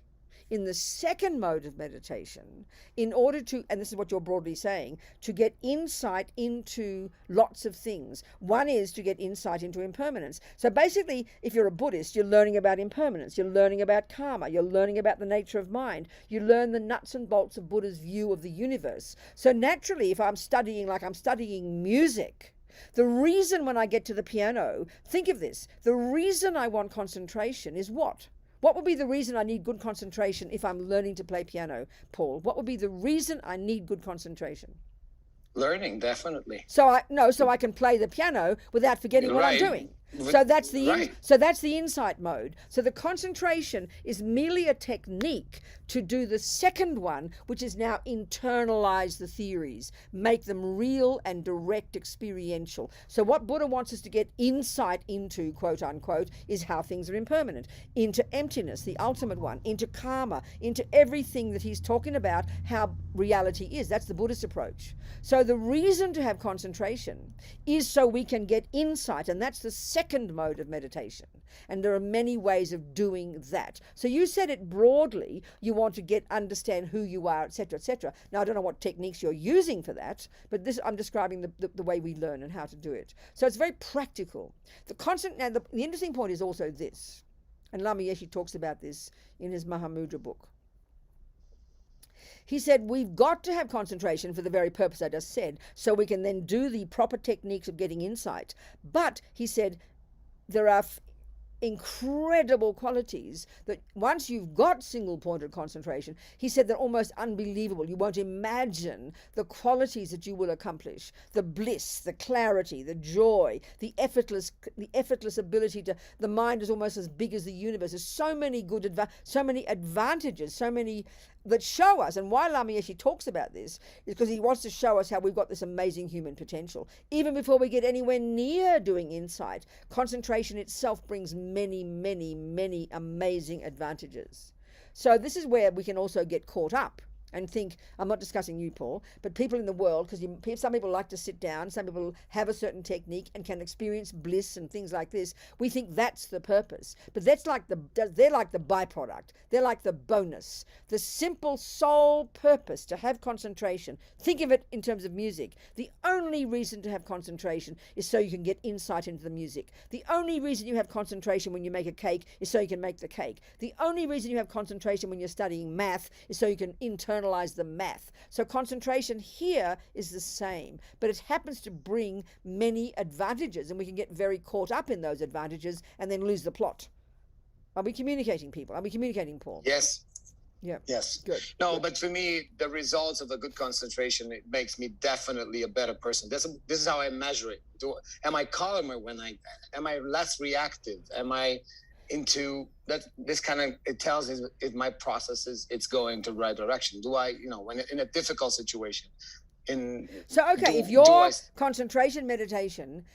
in the second mode of meditation, in order to, and this is what you're broadly saying, to get insight into lots of things. One is to get insight into impermanence. So basically, if you're a Buddhist, you're learning about impermanence, you're learning about karma, you're learning about the nature of mind, you learn the nuts and bolts of Buddha's view of the universe. So naturally, if I'm studying like I'm studying music, the reason when I get to the piano, think of this, the reason I want concentration is what? What would be the reason I need good concentration if I'm learning to play piano, Paul? What would be the reason I need good concentration?
Learning, definitely.
So I can play the piano without forgetting what I'm doing. So that's the insight mode. So the concentration is merely a technique to do the second one, which is now internalize the theories, make them real and direct experiential. So what Buddha wants us to get insight into, quote unquote, is how things are impermanent, into emptiness, the ultimate one, into karma, into everything that he's talking about, how reality is. That's the Buddhist approach. So the reason to have concentration is so we can get insight, and that's the second mode of meditation. And there are many ways of doing that. So you said it broadly, you want to understand who you are, etc., etc. Now, I don't know what techniques you're using for that, but this I'm describing the way we learn and how to do it. So it's very practical. The interesting point is also this, and Lama Yeshe talks about this in his Mahamudra book. He said, we've got to have concentration for the very purpose I just said, so we can then do the proper techniques of getting insight. But, he said, there are incredible qualities that once you've got single-pointed concentration, he said they're almost unbelievable. You won't imagine the qualities that you will accomplish, the bliss, the clarity, the joy, the effortless ability to, the mind is almost as big as the universe. There's so many so many advantages, so many that show us, and why Lama Yeshe talks about this is because he wants to show us how we've got this amazing human potential. Even before we get anywhere near doing insight, concentration itself brings many, many, many amazing advantages. So this is where we can also get caught up and think, I'm not discussing you, Paul, but people in the world, because some people like to sit down, some people have a certain technique and can experience bliss and things like this. We think that's the purpose, but they're like the byproduct. They're like the bonus. The simple sole purpose to have concentration. Think of it in terms of music. The only reason to have concentration is so you can get insight into the music. The only reason you have concentration when you make a cake is so you can make the cake. The only reason you have concentration when you're studying math is so you can internalize the math. So concentration here is the same, but it happens to bring many advantages, and we can get very caught up in those advantages and then lose the plot. Are we communicating, people? Are we communicating, Paul?
Yes.
Yeah.
Yes.
Good.
No,
Good.
but for me, the results of a good concentration, it makes me definitely a better person. This is how I measure it. Am I calmer am I less reactive? Am I into that? This kind of, it tells us if my process it's going to the right direction. Do I, when in a difficult situation,
if your concentration meditation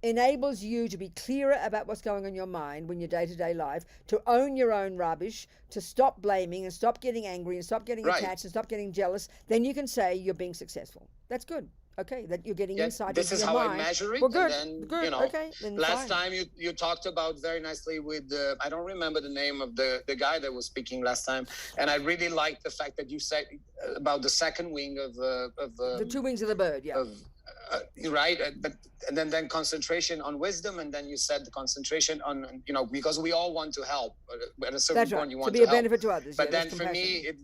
enables you to be clearer about what's going on in your mind when your day-to-day life, to own your own rubbish, to stop blaming and stop getting angry and stop getting attached and stop getting jealous, then you can say you're being successful. That's good. Okay, that you're getting insight into your mind.
This is how I measure it.
Well, good,
and then,
good. Okay, then
last time you talked about very nicely with I don't remember the name of the guy that was speaking last time, and I really liked the fact that you said about the second wing of
the two wings of the bird. Yeah.
Right, but and then concentration on wisdom, and then you said the concentration on because we all want to help, but at a certain point you want
to be a benefit to others.
But then for me it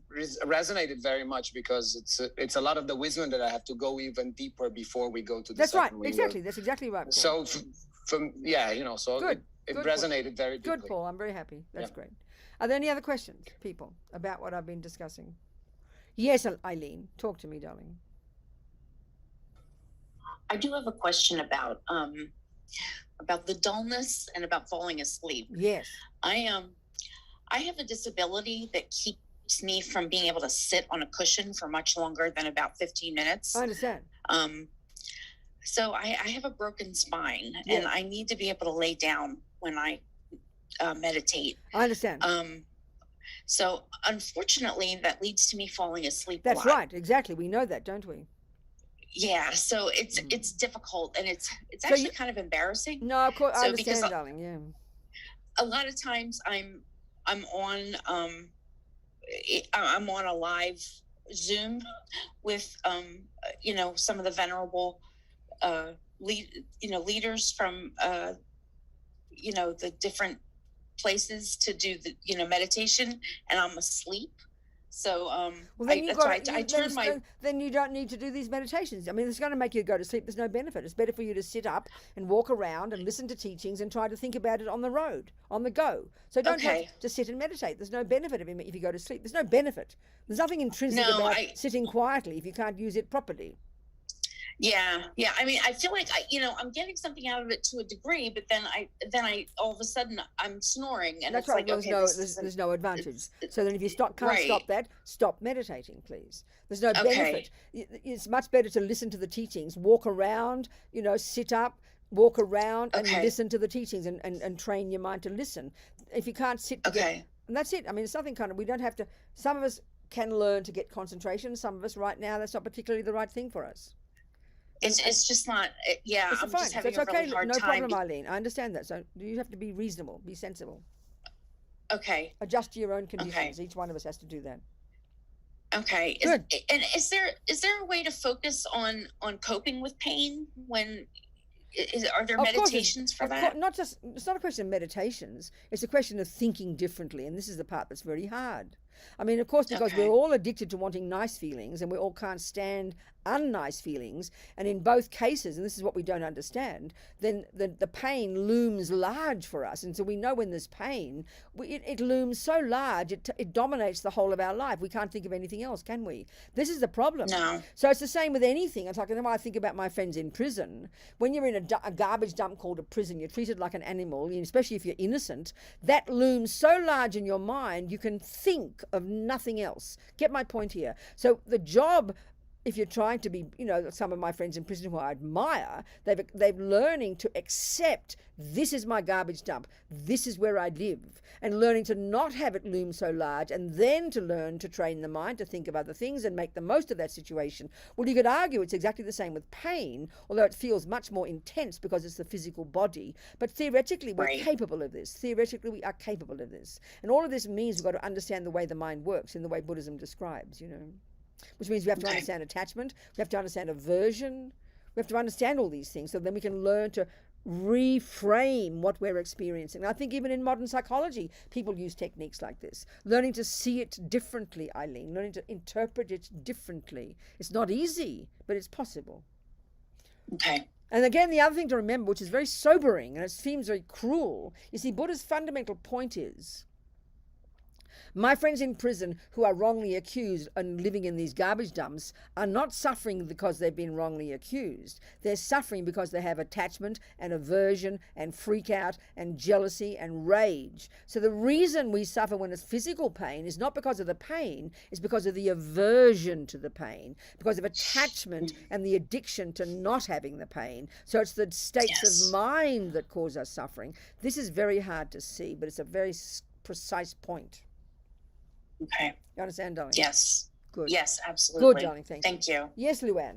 resonated very much because it's a lot of the wisdom that I have to go even deeper before we go to the second wing.
Exactly. That's exactly right, Paul.
So it resonated very deeply.
Good, Paul. I'm very happy. That's great. Are there any other questions, people, about what I've been discussing? Yes, Eileen, talk to me, darling.
I do have a question about the dullness and about falling asleep.
Yes.
I have a disability that keeps me from being able to sit on a cushion for much longer than about 15 minutes.
I understand.
So I have a broken spine, and I need to be able to lay down when I meditate.
I understand.
So unfortunately, that leads to me falling asleep.
That's right. Exactly. We know that, don't we?
Yeah, so it's difficult, and it's actually kind of embarrassing.
No, of course, I understand, darling. Yeah.
A lot of times I'm on I'm on a live Zoom with, some of the venerable, leaders from, the different places to do the, meditation, and I'm asleep. So
Well, then then you don't need to do these meditations. I mean, it's going to make you go to sleep. There's no benefit. It's better for you to sit up and walk around and listen to teachings and try to think about it on the road, on the go. So don't have to sit and meditate. There's no benefit of it if you go to sleep. There's no benefit. There's nothing intrinsic about sitting quietly if you can't use it properly.
Yeah. I mean, I feel like I'm getting something out of it to a degree, but then I all of a sudden I'm snoring, and
that's
it's
right.
like,
There's no advantage. So then, if you can't stop that, stop meditating, please. There's no benefit. It's much better to listen to the teachings, walk around, sit up, walk around, and listen to the teachings, and train your mind to listen. If you can't sit, and that's it. I mean, it's something we don't have to. Some of us can learn to get concentration. Some of us right now, that's not particularly the right thing for us.
It's just not, I'm
fine.
just having
That's
a really hard
no
time.
problem, Eileen. I understand that. So you have to be reasonable, be sensible.
Okay.
Adjust to your own conditions. Each one of us has to do that.
Okay.
Good.
Is there a way to focus on coping with pain when? Are there meditations for that?
It's not a question of meditations. It's a question of thinking differently, and this is the part that's very hard. I mean, of course, because we're all addicted to wanting nice feelings, and we all can't stand unnice feelings. And in both cases, and this is what we don't understand, then the pain looms large for us. And so we know when there's pain, it looms so large, it dominates the whole of our life. We can't think of anything else, can we? This is the problem.
No.
So it's the same with anything. It's like when I think about my friends in prison. When you're in a garbage dump called a prison, you're treated like an animal, especially if you're innocent. That looms so large in your mind, you can think of nothing else. Get my point here? So the job, if you're trying to be, some of my friends in prison who I admire, they've learning to accept, this is my garbage dump, this is where I live, and learning to not have it loom so large, and then to learn to train the mind to think of other things and make the most of that situation. Well, you could argue it's exactly the same with pain, although it feels much more intense because it's the physical body. But theoretically, we're capable of this. Theoretically, we are capable of this. And all of this means we've got to understand the way the mind works in the way Buddhism describes, which means we have to understand attachment, we have to understand aversion, we have to understand all these things, so then we can learn to reframe what we're experiencing. And I think even in modern psychology, people use techniques like this, learning to see it differently, Eileen, learning to interpret it differently. It's not easy, but it's possible.
Okay.
And again, the other thing to remember, which is very sobering, and it seems very cruel, you see, Buddha's fundamental point is, my friends in prison who are wrongly accused and living in these garbage dumps are not suffering because they've been wrongly accused. They're suffering because they have attachment and aversion and freak out and jealousy and rage. So the reason we suffer when it's physical pain is not because of the pain, it's because of the aversion to the pain, because of attachment and the addiction to not having the pain. So it's the states of mind that cause us suffering. This is very hard to see, but it's a very precise point.
Okay.
You understand, darling?
Yes.
Good.
Yes, absolutely.
Good, darling.
Thank you.
Yes, Luann.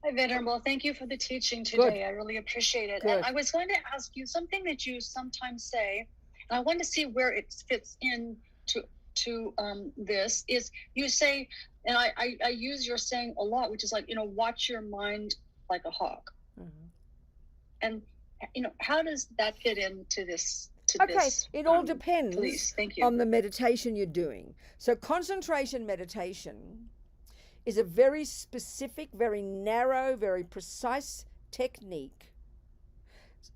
Hi, Venerable. Thank you for the teaching today.
Good.
I really appreciate it.
Good.
And I was going to ask you something that you sometimes say, and I want to see where it fits in to this, is you say, and I use your saying a lot, which is like, watch your mind like a hawk. Mm-hmm. And, how does that fit into this?
It all depends
Thank you.
on the meditation you're doing. So concentration meditation is a very specific, very narrow, very precise technique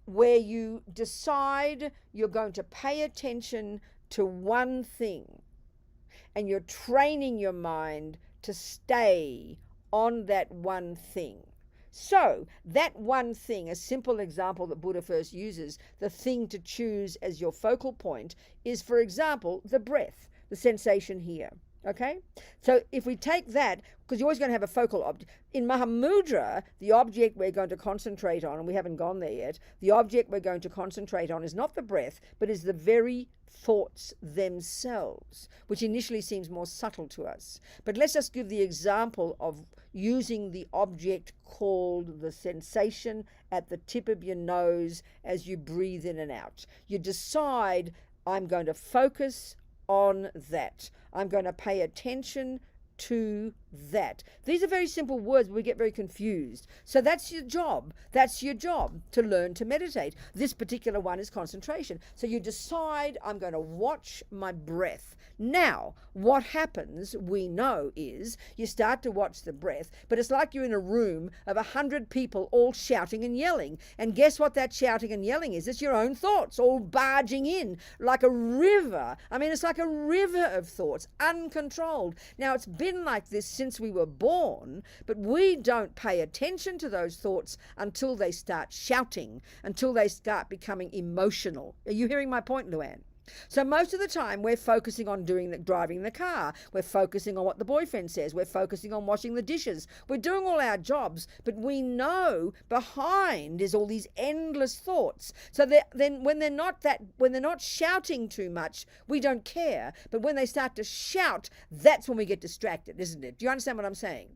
where you decide you're going to pay attention to one thing, and you're training your mind to stay on that one thing. So that one thing, a simple example that Buddha first uses, the thing to choose as your focal point is, for example, the breath, the sensation here. Okay? So if we take that, because you're always going to have a focal object. In Mahamudra, the object we're going to concentrate on, and we haven't gone there yet, the object we're going to concentrate on is not the breath, but is the very thoughts themselves, which initially seems more subtle to us. But let's just give the example of using the object called the sensation at the tip of your nose as you breathe in and out. You decide, I'm going to focus on that. I'm going to pay attention to that. These are very simple words, but we get very confused. So that's your job. That's your job, to learn to meditate. This particular one is concentration. So you decide, I'm going to watch my breath. Now, what happens, we know, is you start to watch the breath, but it's like you're in a room of 100 people all shouting and yelling. And guess what that shouting and yelling is? It's your own thoughts all barging in like a river. I mean, it's like a river of thoughts, uncontrolled. Now, it's been like this since we were born, but we don't pay attention to those thoughts until they start shouting, until they start becoming emotional. Are you hearing my point, Luann? So most of the time we're focusing on driving the car. We're focusing on what the boyfriend says. We're focusing on washing the dishes. We're doing all our jobs, but we know behind is all these endless thoughts. So then when they're not shouting too much, we don't care. But when they start to shout, that's when we get distracted, isn't it? Do you understand what I'm saying?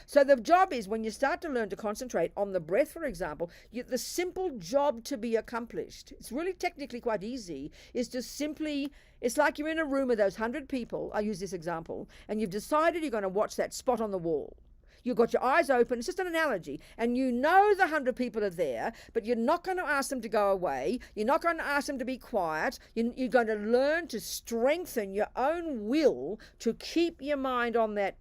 So the job is, when you start to learn to concentrate on the breath, for example, the simple job to be accomplished, it's really technically quite easy, is to simply, it's like you're in a room with those 100 people, I use this example, and you've decided you're going to watch that spot on the wall. You've got your eyes open, it's just an analogy, and you know the 100 people are there, but you're not going to ask them to go away, you're not going to ask them to be quiet, you're going to learn to strengthen your own will to keep your mind on that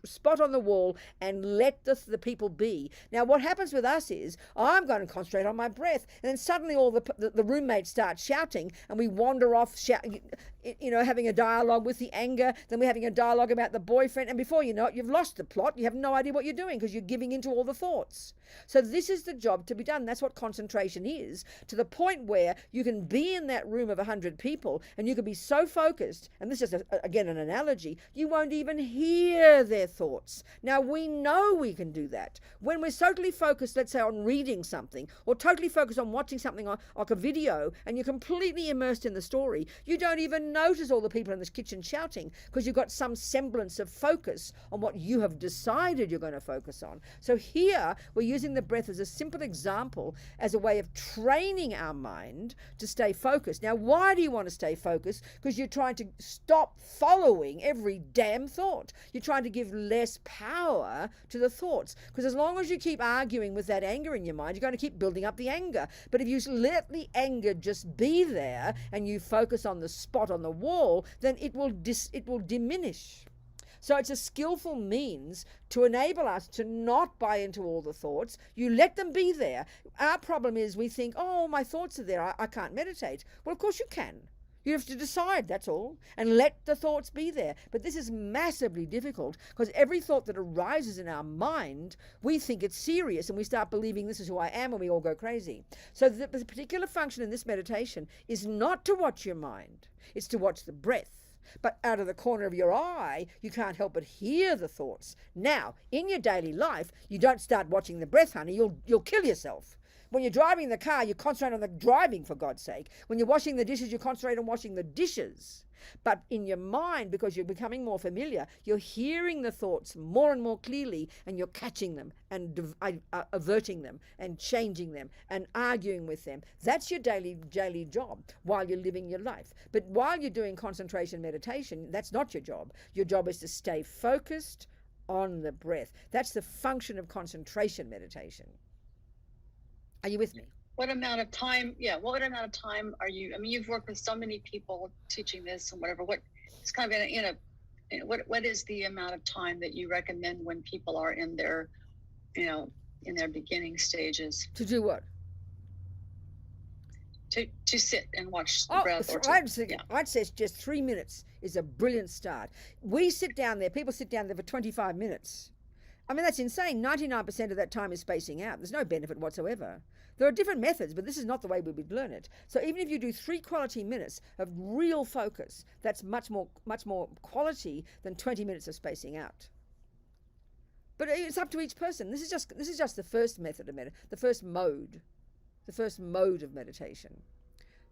spot on the wall and let the people be. Now, what happens with us is, I'm going to concentrate on my breath, and then suddenly all the roommates start shouting, and we wander off, having a dialogue with the anger, then we're having a dialogue about the boyfriend, and before you know it, you've lost the plot. You have no idea what you're doing because you're giving into all the thoughts. So this is the job to be done. That's what concentration is, to the point where you can be in that room of 100 people, and you can be so focused, and this is, again, an analogy, you won't even hear their thoughts. Now, we know we can do that. When we're totally focused, let's say, on reading something, or totally focused on watching something like a video, and you're completely immersed in the story, you don't even notice all the people in this kitchen shouting, because you've got some semblance of focus on what you have decided you're going to focus on. So here, we're using the breath as a simple example, as a way of training our mind to stay focused. Now, why do you want to stay focused? Because you're trying to stop following every damn thought. You're trying to give less power to the thoughts, because as long as you keep arguing with that anger in your mind, you're going to keep building up the anger. But if you let the anger just be there and you focus on the spot on the wall, then it will diminish. So it's a skillful means to enable us to not buy into all the thoughts. You let them be there. Our problem is we think, oh, my thoughts are there, I can't meditate. Well, of course you can. You have to decide, that's all, and let the thoughts be there. But this is massively difficult, because every thought that arises in our mind, we think it's serious, and we start believing this is who I am, and we all go crazy. So the particular function in this meditation is not to watch your mind, it's to watch the breath. But out of the corner of your eye, you can't help but hear the thoughts. Now, in your daily life, you don't start watching the breath, honey, you'll kill yourself. When you're driving the car, you concentrate on the driving, for God's sake. When you're washing the dishes, you concentrate on washing the dishes. But in your mind, because you're becoming more familiar, you're hearing the thoughts more and more clearly, and you're catching them and averting them and changing them and arguing with them. That's your daily job while you're living your life. But while you're doing concentration meditation, that's not your job. Your job is to stay focused on the breath. That's the function of concentration meditation. Are you with me?
What amount of time are you, you've worked with so many people teaching this and whatever, what it's kind of what is the amount of time that you recommend when people are in their, in their beginning stages?
To do what?
To sit and watch the breath.
I'd say just 3 minutes is a brilliant start. We sit down there, people sit down there for 25 minutes. That's insane. 99% of that time is spacing out. There's no benefit whatsoever. There are different methods, but this is not the way we would learn it. So even if you do 3 quality minutes of real focus, that's much more quality than 20 minutes of spacing out. But it's up to each person. This is just the first method of the first mode of meditation.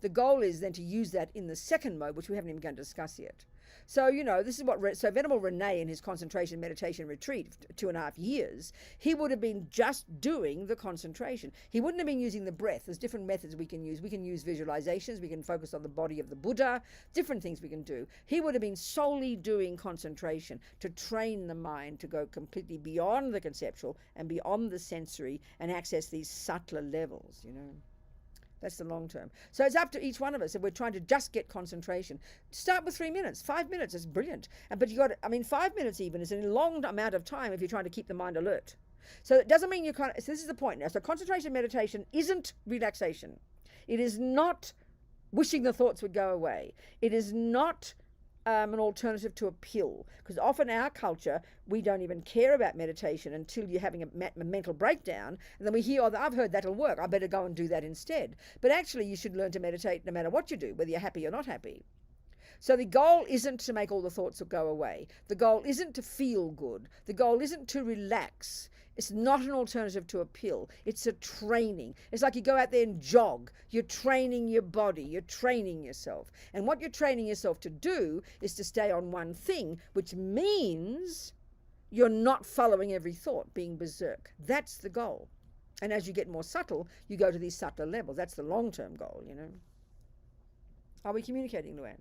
The goal is then to use that in the second mode, which we haven't even going to discuss yet. So, this is what, so Venerable Rene in his concentration meditation retreat, 2.5 years, he would have been just doing the concentration. He wouldn't have been using the breath. There's different methods we can use. We can use visualizations. We can focus on the body of the Buddha, different things we can do. He would have been solely doing concentration to train the mind to go completely beyond the conceptual and beyond the sensory and access these subtler levels, That's the long term. So it's up to each one of us if we're trying to just get concentration. Start with 3 minutes. 5 minutes is brilliant. But 5 minutes even is a long amount of time if you're trying to keep the mind alert. So it doesn't mean you can't. So this is the point now. So concentration meditation isn't relaxation. It is not wishing the thoughts would go away. It is not an alternative to a pill, because often our culture, we don't even care about meditation until you're having a mental breakdown, and then we hear, I've heard that'll work, I better go and do that instead. But actually you should learn to meditate no matter what you do, whether you're happy or not happy. So the goal isn't to make all the thoughts go away. The goal isn't to feel good. The goal isn't to relax. It's not an alternative to a pill. It's a training. It's like you go out there and jog. You're training your body. You're training yourself. And what you're training yourself to do is to stay on one thing, which means you're not following every thought, being berserk. That's the goal. And as you get more subtle, you go to these subtler levels. That's the long-term goal, Are we communicating, Luann?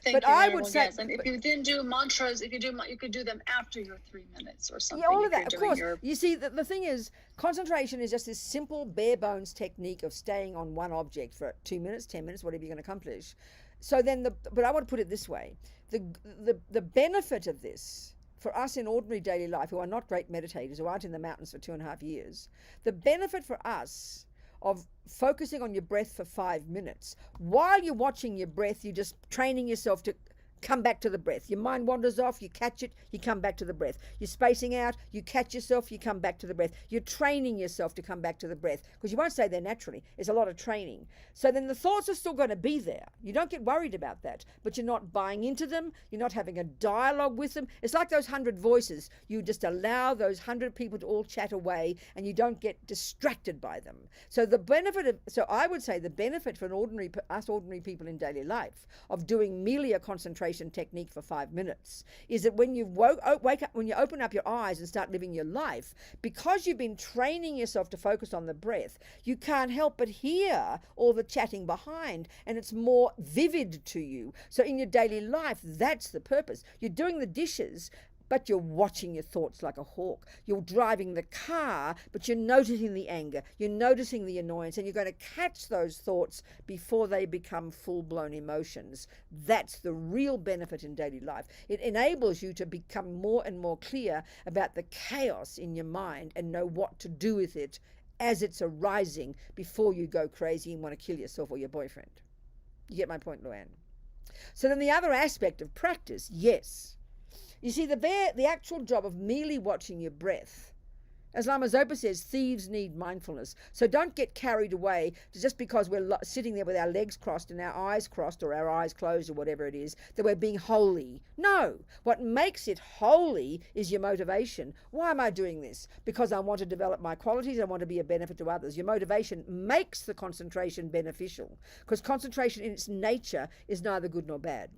But I would say, yes. And if you didn't do mantras, you could do them after your 3 minutes or something.
Yeah, all of that, of course. You see, the thing is, concentration is just this simple, bare bones technique of staying on one object for 2 minutes, 10 minutes, whatever you're going to accomplish. So then, but I want to put it this way: the benefit of this for us in ordinary daily life, who are not great meditators, who aren't in the mountains for 2.5 years, the benefit for us of focusing on your breath for 5 minutes. While you're watching your breath, you're just training yourself to come back to the breath. Your mind wanders off, you catch it, you come back to the breath. You're spacing out, you catch yourself, you come back to the breath. You're training yourself to come back to the breath, because you won't stay there naturally. It's a lot of training. So then the thoughts are still going to be there. You don't get worried about that, but you're not buying into them. You're not having a dialogue with them. It's like those 100 voices. You just allow those 100 people to all chat away, and you don't get distracted by them. So I would say the benefit for us ordinary people in daily life of doing merely a concentration technique for 5 minutes is that when you wake up, when you open up your eyes and start living your life, because you've been training yourself to focus on the breath, you can't help but hear all the chatting behind, and it's more vivid to you. So in your daily life, that's the purpose. You're doing the dishes, but you're watching your thoughts like a hawk. You're driving the car, but you're noticing the anger. You're noticing the annoyance, and you're going to catch those thoughts before they become full-blown emotions. That's the real benefit in daily life. It enables you to become more and more clear about the chaos in your mind and know what to do with it as it's arising before you go crazy and want to kill yourself or your boyfriend. You get my point, Luann? So then the other aspect of practice, yes. You see, the actual job of merely watching your breath, as Lama Zopa says, thieves need mindfulness. So don't get carried away just because we're sitting there with our legs crossed and our eyes crossed or our eyes closed or whatever it is, that we're being holy. No, what makes it holy is your motivation. Why am I doing this? Because I want to develop my qualities. I want to be a benefit to others. Your motivation makes the concentration beneficial, because concentration in its nature is neither good nor bad.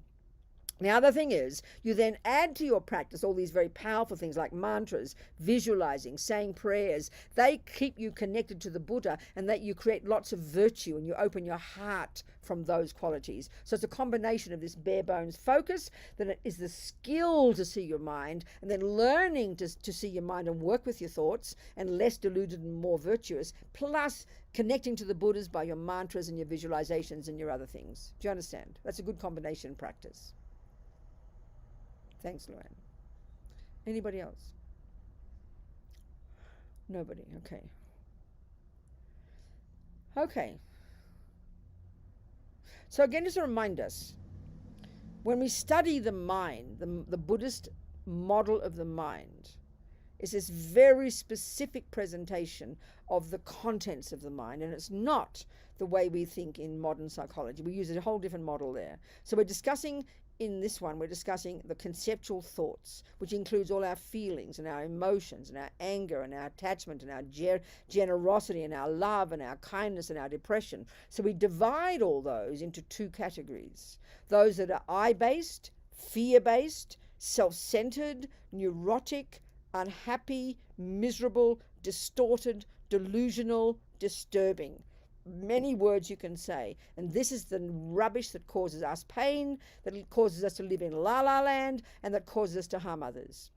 Now, the thing is, you then add to your practice all these very powerful things like mantras, visualizing, saying prayers. They keep you connected to the Buddha, and that you create lots of virtue and you open your heart from those qualities. So it's a combination of this bare bones focus, then it is the skill to see your mind, and then learning to see your mind and work with your thoughts, and less deluded and more virtuous, plus connecting to the Buddhas by your mantras and your visualizations and your other things. Do you understand? That's a good combination practice. Thanks, Luann. Anybody else? Nobody. Okay. Okay. So again, just to remind us, when we study the mind, the Buddhist model of the mind, It's this very specific presentation of the contents of the mind, and it's not the way we think in modern psychology. We use a whole different model there. So we're discussing, in this one, we're discussing the conceptual thoughts, which includes all our feelings and our emotions and our anger and our attachment and our generosity and our love and our kindness and our depression. So we divide all those into two categories. Those that are I-based, fear-based, self-centered, neurotic, unhappy, miserable, distorted, delusional, disturbing. Many words you can say. And this is the rubbish that causes us pain, that causes us to live in la-la land, and that causes us to harm others.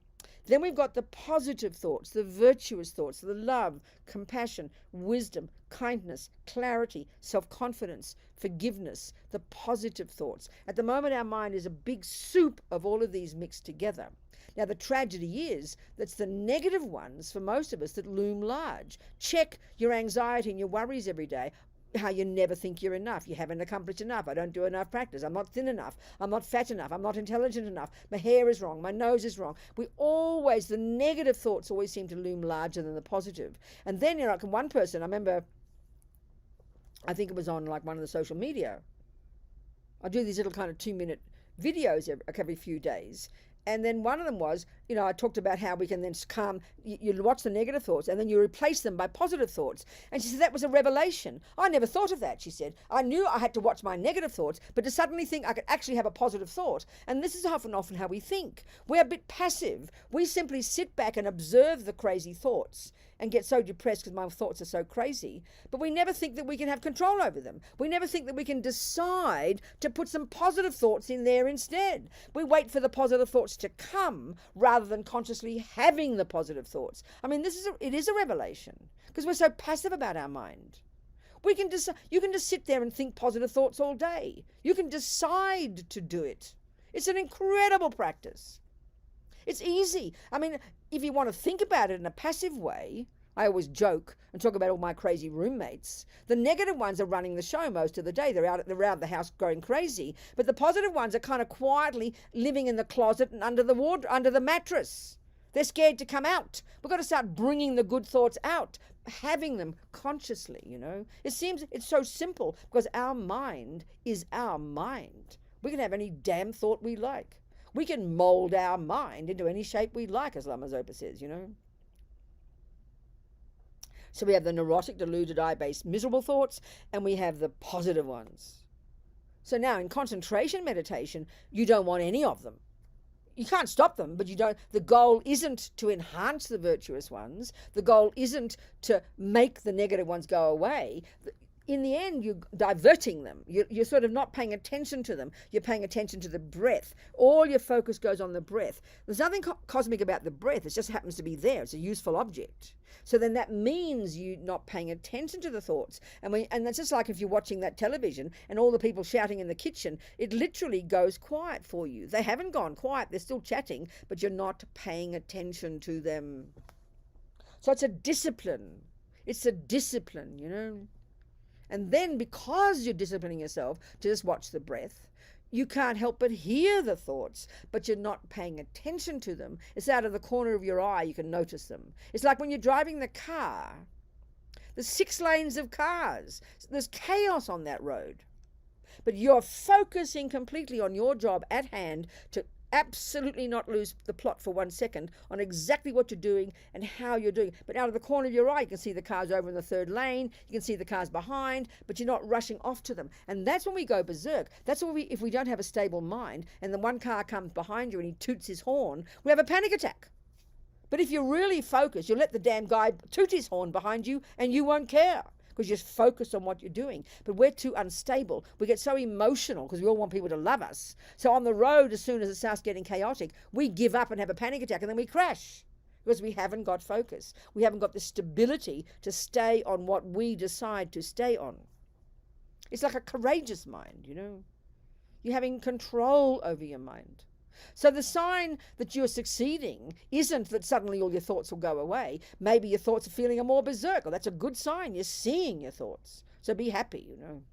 Then we've got the positive thoughts, the virtuous thoughts, the love, compassion, wisdom, kindness, clarity, self-confidence, forgiveness, the positive thoughts. At the moment, our mind is a big soup of all of these mixed together. Now, the tragedy is that's the negative ones for most of us that loom large. Check your anxiety and your worries every day. How you never think you're enough. You haven't accomplished enough. I don't do enough practice. I'm not thin enough. I'm not fat enough. I'm not intelligent enough. My hair is wrong. My nose is wrong. The negative thoughts always seem to loom larger than the positive. And then, you know, like one person, I remember, I think it was on like one of the social media. I do these little kind of 2-minute videos every few days. And then one of them was, you know, I talked about how we can then you watch the negative thoughts and then you replace them by positive thoughts. And she said, that was a revelation. I never thought of that, she said. I knew I had to watch my negative thoughts, but to suddenly think I could actually have a positive thought. And this is often how we think. We're a bit passive. We simply sit back and observe the crazy thoughts and get so depressed because my thoughts are so crazy. But we never think that we can have control over them. We never think that we can decide to put some positive thoughts in there instead. We wait for the positive thoughts to come rather than consciously having the positive thoughts. I mean, it is a revelation because we're so passive about our mind. You can just sit there and think positive thoughts all day. You can decide to do it. It's an incredible practice. It's easy. I mean, if you want to think about it in a passive way, I always joke and talk about all my crazy roommates. The negative ones are running the show most of the day. They're out the house going crazy. But the positive ones are kind of quietly living in the closet and under the mattress. They're scared to come out. We've got to start bringing the good thoughts out, having them consciously, you know. It seems it's so simple because our mind is our mind. We can have any damn thought we like. We can mold our mind into any shape we like, as Lama Zopa says, you know. So we have the neurotic, deluded, I-based, miserable thoughts, and we have the positive ones. So now in concentration meditation, you don't want any of them. You can't stop them, but the goal isn't to enhance the virtuous ones. The goal isn't to make the negative ones go away. In the end, you're diverting them. You're sort of not paying attention to them. You're paying attention to the breath. All your focus goes on the breath. There's nothing cosmic about the breath. It just happens to be there. It's a useful object. So then that means you're not paying attention to the thoughts. And that's just like if you're watching that television and all the people shouting in the kitchen, it literally goes quiet for you. They haven't gone quiet. They're still chatting, but you're not paying attention to them. So it's a discipline. It's a discipline, you know. And then because you're disciplining yourself to just watch the breath, you can't help but hear the thoughts, but you're not paying attention to them. It's out of the corner of your eye, you can notice them. It's like when you're driving the car. There's 6 lanes of cars. There's chaos on that road. But you're focusing completely on your job at hand to absolutely not lose the plot for 1 second on exactly what you're doing and how you're doing it. But out of the corner of your eye, you can see the cars over in the 3rd lane. You can see the cars behind, but you're not rushing off to them. And that's when we go berserk. That's when if we don't have a stable mind and the one car comes behind you and he toots his horn, we have a panic attack. But if you're really focused, you'll let the damn guy toot his horn behind you and you won't care, because you're focused on what you're doing. But we're too unstable. We get so emotional because we all want people to love us. So on the road, as soon as it starts getting chaotic, we give up and have a panic attack and then we crash because we haven't got focus. We haven't got the stability to stay on what we decide to stay on. It's like a courageous mind, you know. You're having control over your mind. So the sign that you're succeeding isn't that suddenly all your thoughts will go away. Maybe your thoughts are feeling a more berserk. Well, that's a good sign. You're seeing your thoughts. So be happy, you know.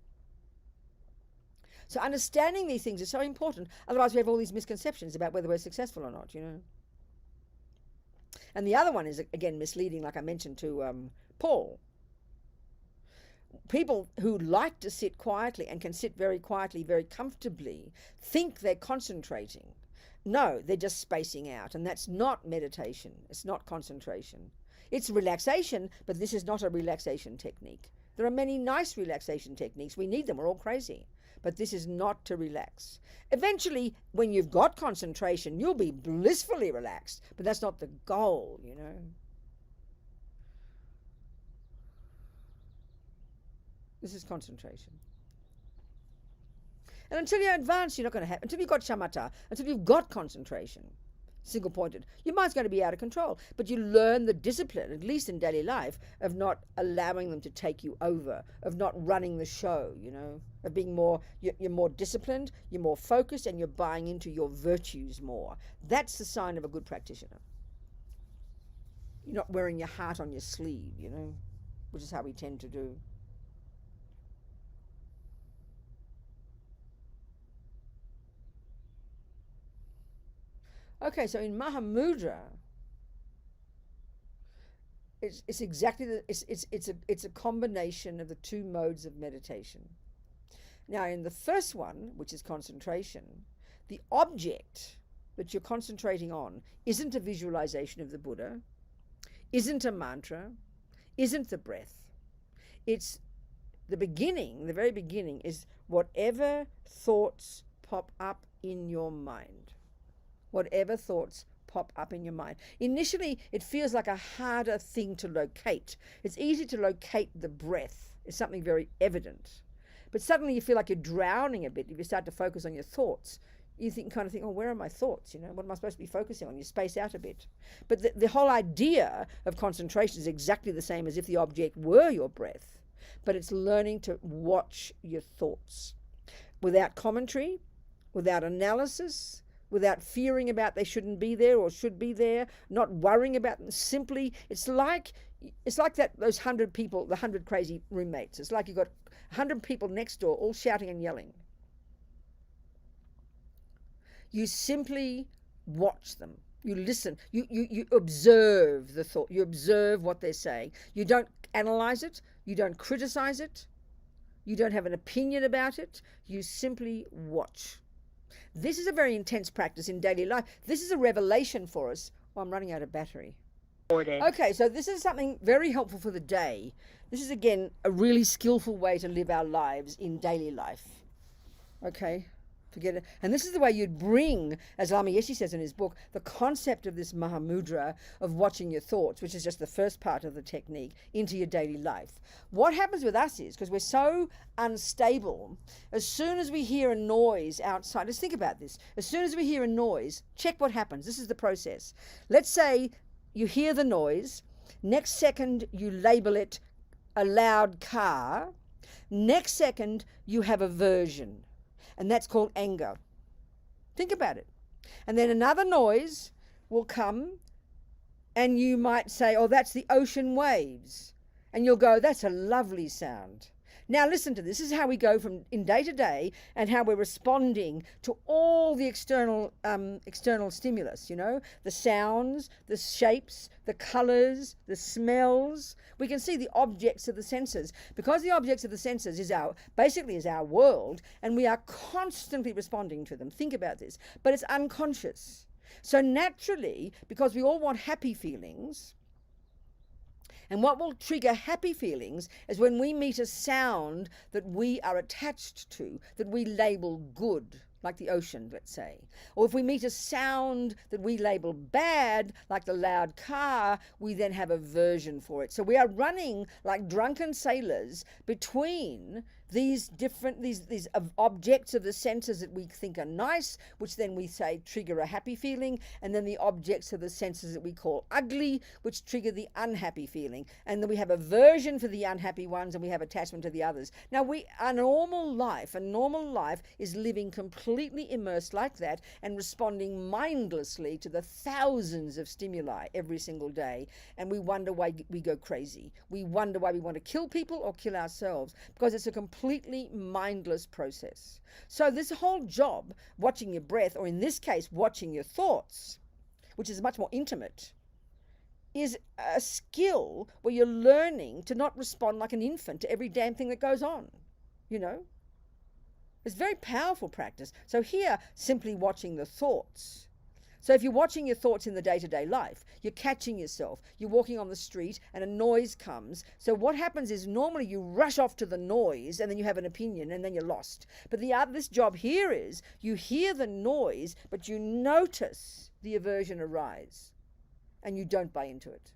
So understanding these things is so important. Otherwise we have all these misconceptions about whether we're successful or not, you know. And the other one is, again, misleading, like I mentioned to Paul. People who like to sit quietly and can sit very quietly, very comfortably, think they're concentrating. No, they're just spacing out, and that's not meditation. It's not concentration. It's relaxation, but this is not a relaxation technique. There are many nice relaxation techniques. We need them. We're all crazy. But this is not to relax. Eventually, when you've got concentration, you'll be blissfully relaxed, but that's not the goal, you know. This is concentration. And until you're advanced, you're not going to have, until you've got shamatha, until you've got concentration, single pointed, your mind's going to be out of control. But you learn the discipline, at least in daily life, of not allowing them to take you over, of not running the show, you know, of being more, you're more disciplined, you're more focused, and you're buying into your virtues more. That's the sign of a good practitioner. You're not wearing your heart on your sleeve, you know, which is how we tend to do. Okay, so in Mahamudra, it's exactly it's a combination of the two modes of meditation. Now, in the first one, which is concentration, the object that you're concentrating on isn't a visualization of the Buddha, isn't a mantra, isn't the breath. It's the beginning, the very beginning is whatever thoughts pop up in your mind. Whatever thoughts pop up in your mind. Initially, it feels like a harder thing to locate. It's easy to locate the breath. It's something very evident. But suddenly you feel like you're drowning a bit if you start to focus on your thoughts. You kind of think, oh, where are my thoughts? You know, what am I supposed to be focusing on? You space out a bit. But the whole idea of concentration is exactly the same as if the object were your breath. But it's learning to watch your thoughts without commentary, without analysis, without fearing about they shouldn't be there or should be there, not worrying about them. Simply, it's like that those 100 people, the 100 crazy roommates. It's like you've got 100 people next door all shouting and yelling. You simply watch them. You listen. You observe the thought. You observe what they're saying. You don't analyze it. You don't criticize it. You don't have an opinion about it. You simply watch. This is a very intense practice in daily life. This is a revelation for us. Oh, I'm running out of battery. Okay, so this is something very helpful for the day. This is, again, a really skillful way to live our lives in daily life. Okay, forget it. And this is the way you'd bring, as Lama Yeshe says in his book, the concept of this Mahamudra of watching your thoughts, which is just the first part of the technique, into your daily life. What happens with us is, because we're so unstable, as soon as we hear a noise outside, let's think about this. As soon as we hear a noise, check what happens. This is the process. Let's say you hear the noise. Next second, you label it a loud car. Next second, you have aversion. And that's called anger. Think about it. And then another noise will come, and you might say, oh, that's the ocean waves. And you'll go, that's a lovely sound. Now listen to this. This is how we go from in day to day and how we're responding to all the external stimulus, you know, the sounds, the shapes, the colors, the smells. We can see the objects of the senses. Because the objects of the senses is basically our world, and we are constantly responding to them. Think about this. But it's unconscious. So naturally, because we all want happy feelings, and what will trigger happy feelings is when we meet a sound that we are attached to, that we label good, like the ocean, let's say. Or if we meet a sound that we label bad, like the loud car, we then have aversion for it. So we are running like drunken sailors between these objects of the senses that we think are nice, which then we say trigger a happy feeling, and then the objects of the senses that we call ugly, which trigger the unhappy feeling. And then we have aversion for the unhappy ones, and we have attachment to the others. Now, a normal life is living completely immersed like that and responding mindlessly to the thousands of stimuli every single day. And we wonder why we go crazy. We wonder why we want to kill people or kill ourselves, because it's a completely mindless process. So this whole job, watching your breath, or in this case, watching your thoughts, which is much more intimate, is a skill where you're learning to not respond like an infant to every damn thing that goes on, you know. It's very powerful practice. So here, simply watching the thoughts. So if you're watching your thoughts in the day-to-day life, you're catching yourself, you're walking on the street and a noise comes. So what happens is normally you rush off to the noise and then you have an opinion and then you're lost. But this job here is you hear the noise, but you notice the aversion arise and you don't buy into it.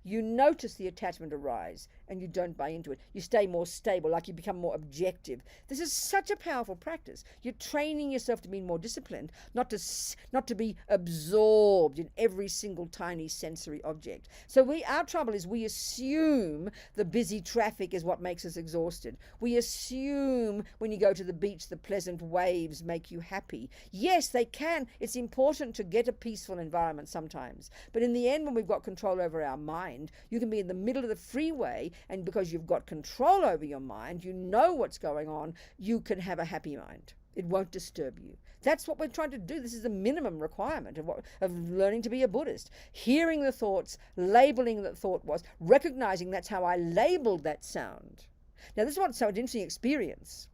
You notice the attachment arise and you don't buy into it. You stay more stable, like you become more objective. This is such a powerful practice. You're training yourself to be more disciplined, not to be absorbed in every single tiny sensory object. So our trouble is we assume the busy traffic is what makes us exhausted. We assume when you go to the beach, the pleasant waves make you happy. Yes, they can. It's important to get a peaceful environment sometimes. But in the end, when we've got control over our mind, you can be in the middle of the freeway, and because you've got control over your mind, you know what's going on, you can have a happy mind. It won't disturb you. That's what we're trying to do. This is the minimum requirement of learning to be a Buddhist. Hearing the thoughts, labeling that thought was, recognizing that's how I labeled that sound. Now, this is what's so an interesting experience.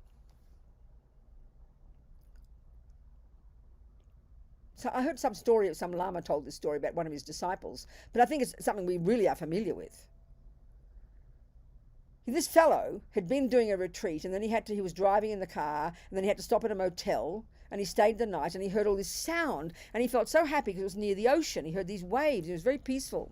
So I heard some story of some Lama told this story about one of his disciples, but I think it's something we really are familiar with. This fellow had been doing a retreat, and then he was driving in the car, and then he had to stop at a motel, and he stayed the night, and he heard all this sound, and he felt so happy because it was near the ocean. He heard these waves. It was very peaceful.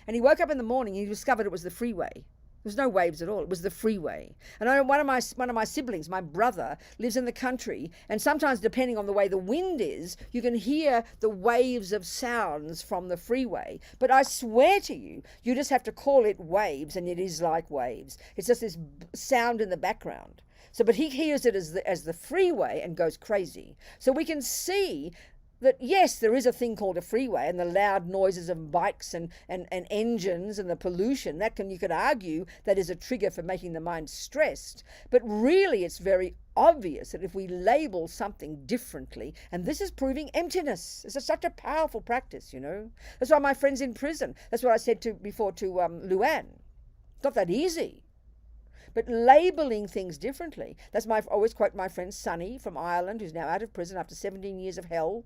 And he woke up in the morning, and he discovered it was the freeway. There's no waves at all. It was the freeway. And I know one of my siblings, my brother, lives in the country, and sometimes depending on the way the wind is, you can hear the waves of sounds from the freeway. But I swear to you, you just have to call it waves, and it is like waves. It's just this sound in the background. So, but he hears it as the freeway and goes crazy. So we can see that yes, there is a thing called a freeway, and the loud noises of bikes and engines and the pollution, you could argue that is a trigger for making the mind stressed. But really it's very obvious that if we label something differently, and this is proving emptiness. This is such a powerful practice, you know. That's why my friends in prison, that's what I said before to Luann. It's not that easy. But labeling things differently. I always quote my friend Sunny from Ireland, who's now out of prison after 17 years of hell.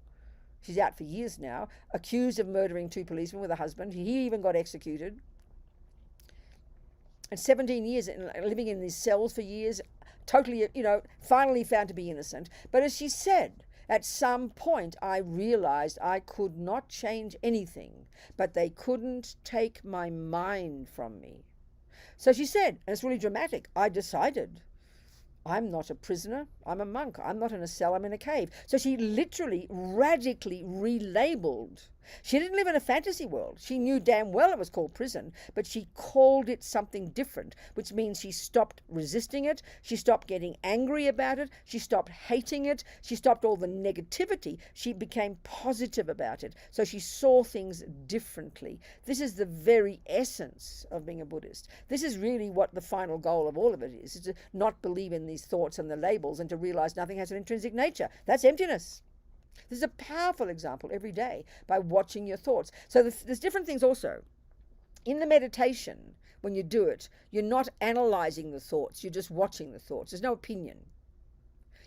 She's out for years now, accused of murdering 2 policemen with a husband. He even got executed. And 17 years living in these cells for years, totally, finally found to be innocent. But as she said, at some point I realized I could not change anything, but they couldn't take my mind from me. So she said, and it's really dramatic, I decided I'm not a prisoner, I'm a monk. I'm not in a cell, I'm in a cave. So she literally radically relabeled. She didn't live in a fantasy world. She knew damn well it was called prison, but she called it something different, which means she stopped resisting it. She stopped getting angry about it. She stopped hating it. She stopped all the negativity. She became positive about it. So she saw things differently. This is the very essence of being a Buddhist. This is really what the final goal of all of it is to not believe in these thoughts and the labels and to realize nothing has an intrinsic nature. That's emptiness. This is a powerful example every day by watching your thoughts. So there's different things also. In the meditation, when you do it, you're not analyzing the thoughts, you're just watching the thoughts. There's no opinion.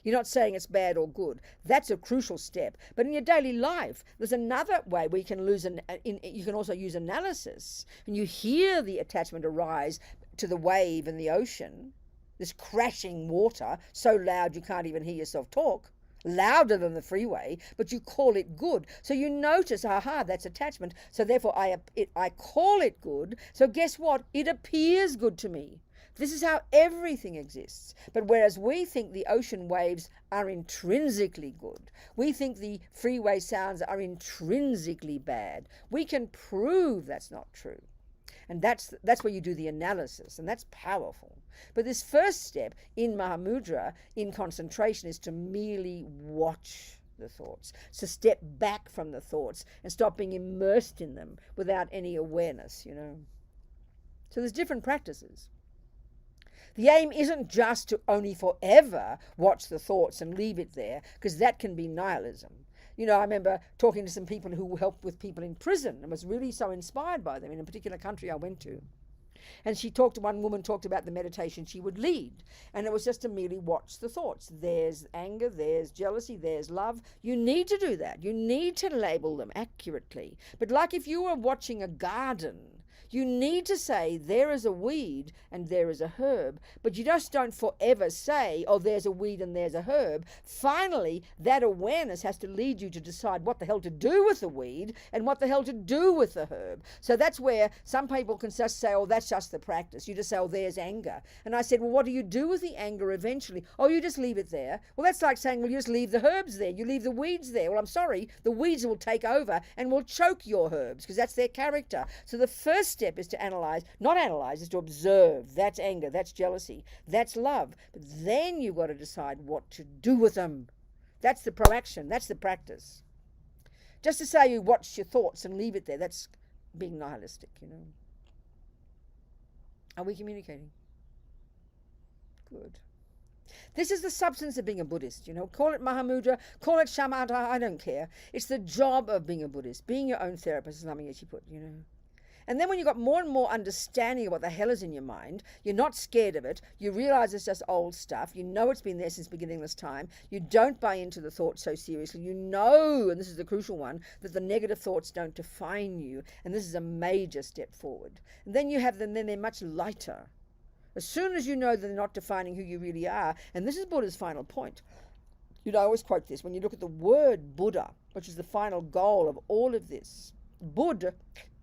You're not saying it's bad or good. That's a crucial step. But in your daily life, there's another way where you can also use analysis. And you hear the attachment arise to the wave in the ocean, this crashing water, so loud you can't even hear yourself talk. Louder than the freeway, but you call it good. So you notice, aha, that's attachment. So therefore I call it good. So guess what? It appears good to me. This is how everything exists. But whereas we think the ocean waves are intrinsically good, we think the freeway sounds are intrinsically bad, we can prove that's not true. And that's where you do the analysis, and that's powerful. But this first step in Mahamudra, in concentration, is to merely watch the thoughts. So step back from the thoughts and stop being immersed in them without any awareness, you know. So there's different practices. The aim isn't just to only forever watch the thoughts and leave it there, because that can be nihilism. You know, I remember talking to some people who helped with people in prison and was really so inspired by them in a particular country I went to. And one woman talked about the meditation she would lead. And it was just to merely watch the thoughts. There's anger, there's jealousy, there's love. You need to do that. You need to label them accurately. But like if you were watching a garden, you need to say there is a weed and there is a herb, but you just don't forever say, oh, there's a weed and there's a herb. Finally, that awareness has to lead you to decide what the hell to do with the weed and what the hell to do with the herb. So that's where some people can just say, oh, that's just the practice. You just say, oh, there's anger. And I said, well, what do you do with the anger eventually? Oh, you just leave it there. Well, that's like saying, well, you just leave the herbs there. You leave the weeds there. Well, I'm sorry, the weeds will take over and will choke your herbs because that's their character. So the first step is to analyze, not analyze, is to observe. That's anger, that's jealousy, that's love. But then you've got to decide what to do with them. That's the proaction, that's the practice. Just to say you watch your thoughts and leave it there, that's being nihilistic, you know. Are we communicating? Good. This is the substance of being a Buddhist, you know. Call it Mahamudra, call it Shamatha, I don't care. It's the job of being a Buddhist, being your own therapist, as Lamayeshe put, you know. And then when you've got more and more understanding of what the hell is in your mind, you're not scared of it, you realize it's just old stuff, you know it's been there since beginningless time, you don't buy into the thoughts so seriously, you know, and this is the crucial one, that the negative thoughts don't define you, and this is a major step forward. And then you have them, then they're much lighter. As soon as you know that they're not defining who you really are, and this is Buddha's final point. You know, I always quote this, when you look at the word Buddha, which is the final goal of all of this, Buddha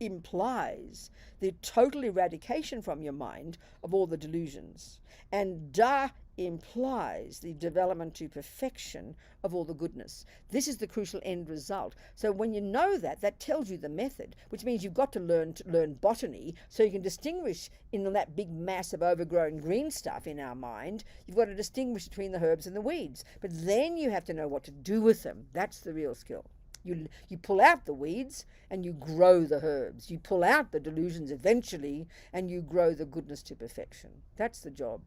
implies the total eradication from your mind of all the delusions, and Da implies the development to perfection of all the goodness. This is the crucial end result. So when you know that, that tells you the method, which means you've got to learn botany so you can distinguish in that big mass of overgrown green stuff in our mind. You've got to distinguish between the herbs and the weeds, but then you have to know what to do with them. That's the real skill. You pull out the weeds and you grow the herbs. You pull out the delusions eventually and you grow the goodness to perfection. That's the job.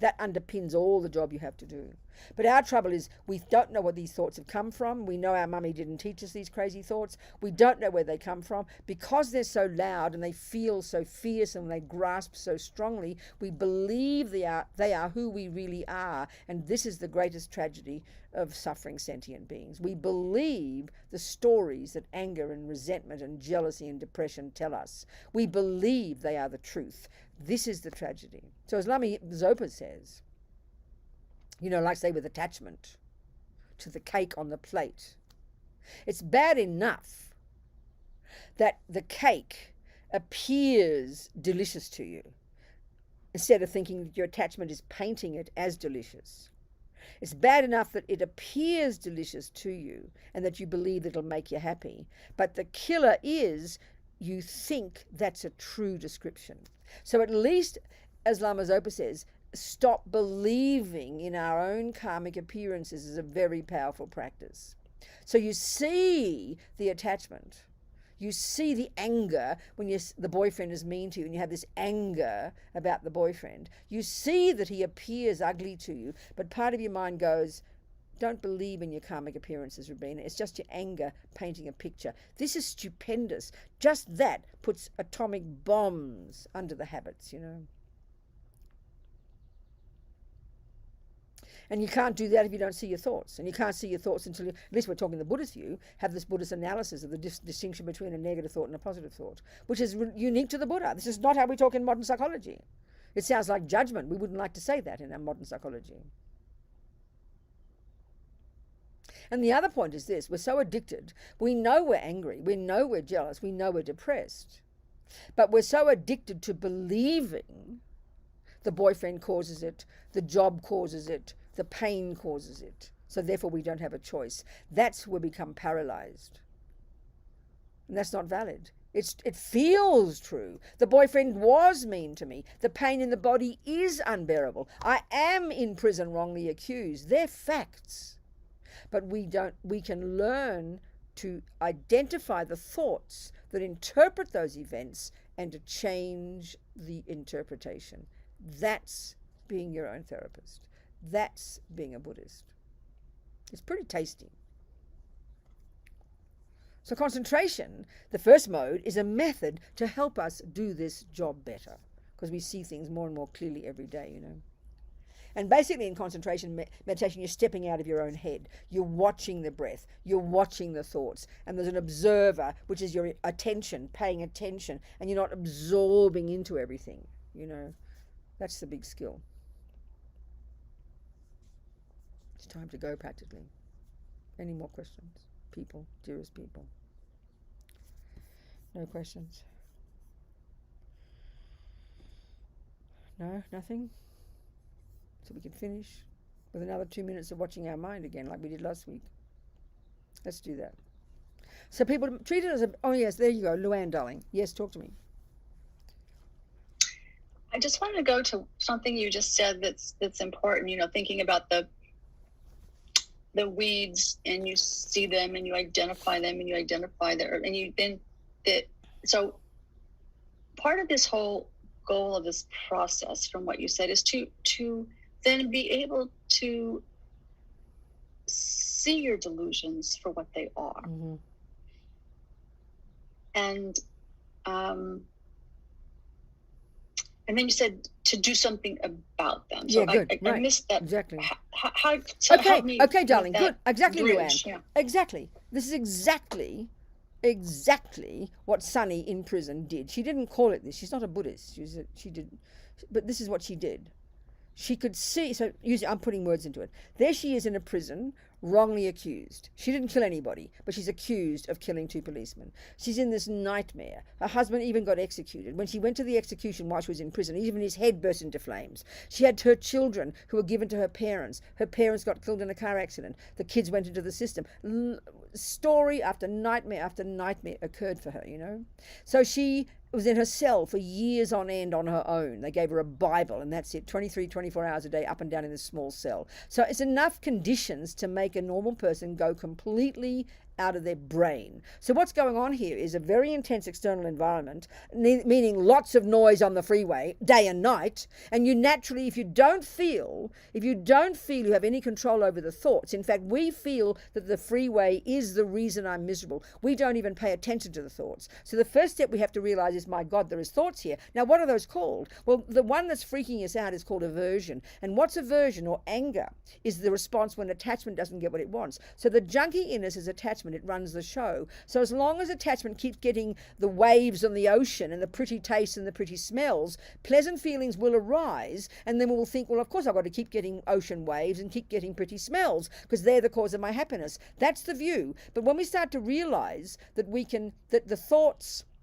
That underpins all the job you have to do. But our trouble is we don't know where these thoughts have come from. We know our mummy didn't teach us these crazy thoughts. We don't know where they come from. Because they're so loud and they feel so fierce and they grasp so strongly, we believe they are who we really are. And this is the greatest tragedy of suffering sentient beings. We believe the stories that anger and resentment and jealousy and depression tell us. We believe they are the truth. This is the tragedy. So as Lama Zopa says, you know, like say with attachment to the cake on the plate, it's bad enough that the cake appears delicious to you instead of thinking that your attachment is painting it as delicious. It's bad enough that it appears delicious to you and that you believe it'll make you happy. But the killer is you think that's a true description. So at least, as Lama Zopa says, stop believing in our own karmic appearances is a very powerful practice. So you see the attachment. You see the anger when the boyfriend is mean to you and you have this anger about the boyfriend. You see that he appears ugly to you, but part of your mind goes, don't believe in your karmic appearances, Rubina. It's just your anger painting a picture. This is stupendous. Just that puts atomic bombs under the habits, you know. And you can't do that if you don't see your thoughts. And you can't see your thoughts until you, at least we're talking the Buddhist view, have this Buddhist analysis of the distinction between a negative thought and a positive thought, which is unique to the Buddha. This is not how we talk in modern psychology. It sounds like judgment. We wouldn't like to say that in our modern psychology. And the other point is this, we're so addicted. We know we're angry. We know we're jealous. We know we're depressed. But we're so addicted to believing the boyfriend causes it, the job causes it, the pain causes it. So therefore we don't have a choice. That's where we become paralyzed. And that's not valid. It feels true. The boyfriend was mean to me. The pain in the body is unbearable. I am in prison wrongly accused. They're facts. But we can learn to identify the thoughts that interpret those events and to change the interpretation. That's being your own therapist. That's being a Buddhist. It's pretty tasty. So concentration, the first mode, is a method to help us do this job better, because we see things more and more clearly every day, you know. And basically in concentration meditation, you're stepping out of your own head. You're watching the breath. You're watching the thoughts. And there's an observer, which is your attention, paying attention. And you're not absorbing into everything, you know. That's the big skill. It's time to go practically. Any more questions? People, dearest people. No questions? No, nothing? So we can finish with another 2 minutes of watching our mind again, like we did last week. Let's do that. So people treat it as a, oh yes, there you go, Luann, darling. Yes, talk to me.
I just wanted to go to something you just said that's important, you know, thinking about the weeds, and you see them and you identify them and you identify and you then so part of this whole goal of this process, from what you said, is to then be able to see your delusions for what they are.
Mm-hmm.
And then you said to do something about them. So
yeah, good.
I missed that.
Exactly.
How help me
okay, darling. Good. Exactly,
bridge.
Luann.
Yeah.
Exactly. This is exactly what Sunny in prison did. She didn't call it this. She's not a Buddhist. She did, but this is what she did. She could see, so I'm putting words into it. There she is in a prison, wrongly accused. She didn't kill anybody, but she's accused of killing 2 policemen. She's in this nightmare. Her husband even got executed. When she went to the execution while she was in prison, even his head burst into flames. She had her children who were given to her parents. Her parents got killed in a car accident. The kids went into the system. Story after nightmare occurred for her, you know. So she was in her cell for years on end on her own. They gave her a Bible and that's it, 24 hours a day, up and down in this small cell. So it's enough conditions to make a normal person go completely out of their brain. So what's going on here is a very intense external environment, meaning lots of noise on the freeway, day and night, and you naturally, if you don't feel you have any control over the thoughts, in fact, we feel that the freeway is the reason I'm miserable. We don't even pay attention to the thoughts. So the first step we have to realize is, my God, there is thoughts here. Now, what are those called? Well, the one that's freaking us out is called aversion. And what's aversion or anger is the response when attachment doesn't get what it wants. So the junkie in us is attachment. It runs the show. So as long as attachment keeps getting the waves on the ocean and the pretty tastes and the pretty smells, pleasant feelings will arise, and then we'll think, well, of course I've got to keep getting ocean waves and keep getting pretty smells because they're the cause of my happiness. That's the view. But when we start to realize that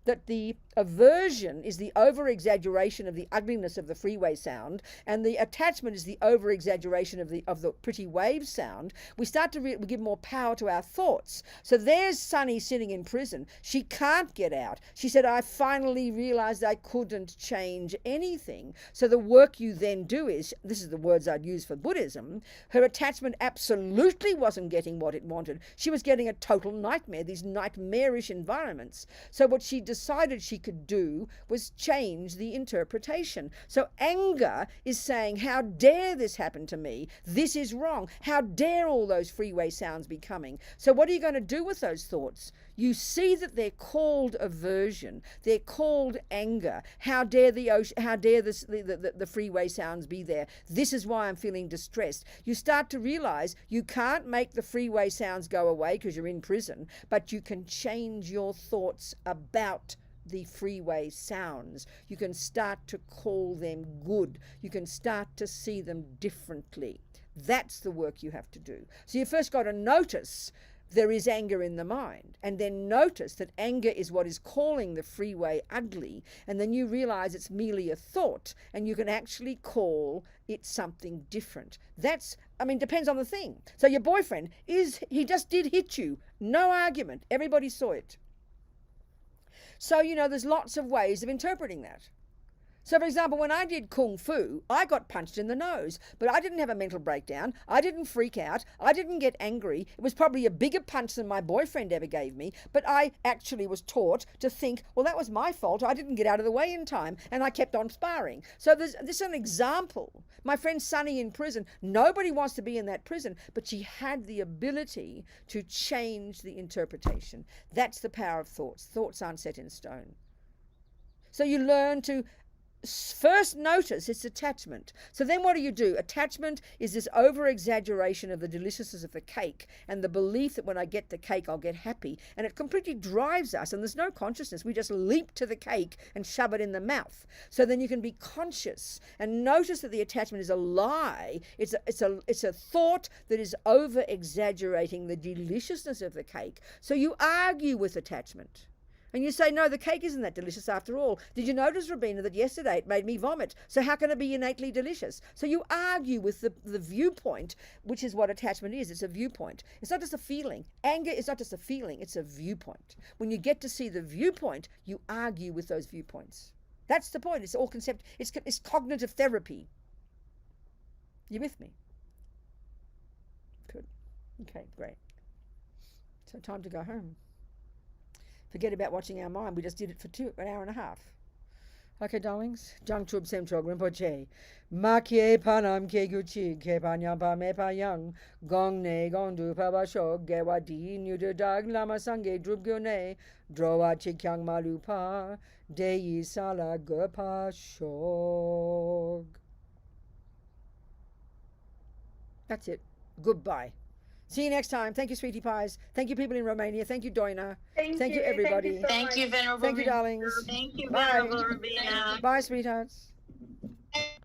that the aversion is the over-exaggeration of the ugliness of the freeway sound, and the attachment is the over-exaggeration of the pretty wave sound, we start to we give more power to our thoughts. So there's Sunny sitting in prison. She can't get out. She said, I finally realized I couldn't change anything. So the work you then do is, this is the words I'd use for Buddhism, her attachment absolutely wasn't getting what it wanted. She was getting a total nightmare, these nightmarish environments. So what she decided she could do was change the interpretation. So anger is saying, how dare this happen to me? This is wrong. How dare all those freeway sounds be coming? So what are you going to do with those thoughts? You see that they're called aversion. They're called anger. How dare the freeway sounds be there? This is why I'm feeling distressed. You start to realize you can't make the freeway sounds go away because you're in prison, but you can change your thoughts about the freeway sounds. You can start to call them good. You can start to see them differently. That's the work you have to do. So you first got to notice there is anger in the mind, and then notice that anger is what is calling the freeway ugly, and then you realize it's merely a thought, and you can actually call it something different. Depends on the thing. So your boyfriend, he just did hit you. No argument. Everybody saw it. So, there's lots of ways of interpreting that. So, for example, when I did Kung Fu, I got punched in the nose, but I didn't have a mental breakdown. I didn't freak out. I didn't get angry. It was probably a bigger punch than my boyfriend ever gave me, but I actually was taught to think, well, that was my fault. I didn't get out of the way in time, and I kept on sparring. So this is an example. My friend Sunny in prison, nobody wants to be in that prison, but she had the ability to change the interpretation. That's the power of thoughts. Thoughts aren't set in stone. So you learn to first notice its attachment. So then what do? Attachment is this over-exaggeration of the deliciousness of the cake and the belief that when I get the cake, I'll get happy. And it completely drives us, and there's no consciousness. We just leap to the cake and shove it in the mouth. So then you can be conscious and notice that the attachment is a lie. It's a thought that is over-exaggerating the deliciousness of the cake. So you argue with attachment. And you say, no, the cake isn't that delicious after all. Did you notice, Robina, that yesterday it made me vomit? So how can it be innately delicious? So you argue with the viewpoint, which is what attachment is. It's a viewpoint. It's not just a feeling. Anger is not just a feeling. It's a viewpoint. When you get to see the viewpoint, you argue with those viewpoints. That's the point. It's all concept. It's cognitive therapy. You with me? Good. Okay, great. So time to go home. Forget about watching our mind. We just did it for an hour and a half. Okay, darlings. Jang Chub Sem Chog Rinpoche. Ma kie panam ke guchi ke panyam pa me pa yang. Gong ne gong du pa ba shog ge wa di nyu de dag lama sange drub gyo ne. Drowa chikyang malu pa. De yi sala go pa shog. That's it. Goodbye. See you next time. Thank you, sweetie pies. Thank you, people in Romania. Thank you, Doina. Thank you, everybody.
Thank you, Venerable.
Thank you, darlings.
Thank you,
Bye.
Venerable Rabina.
Bye, sweethearts.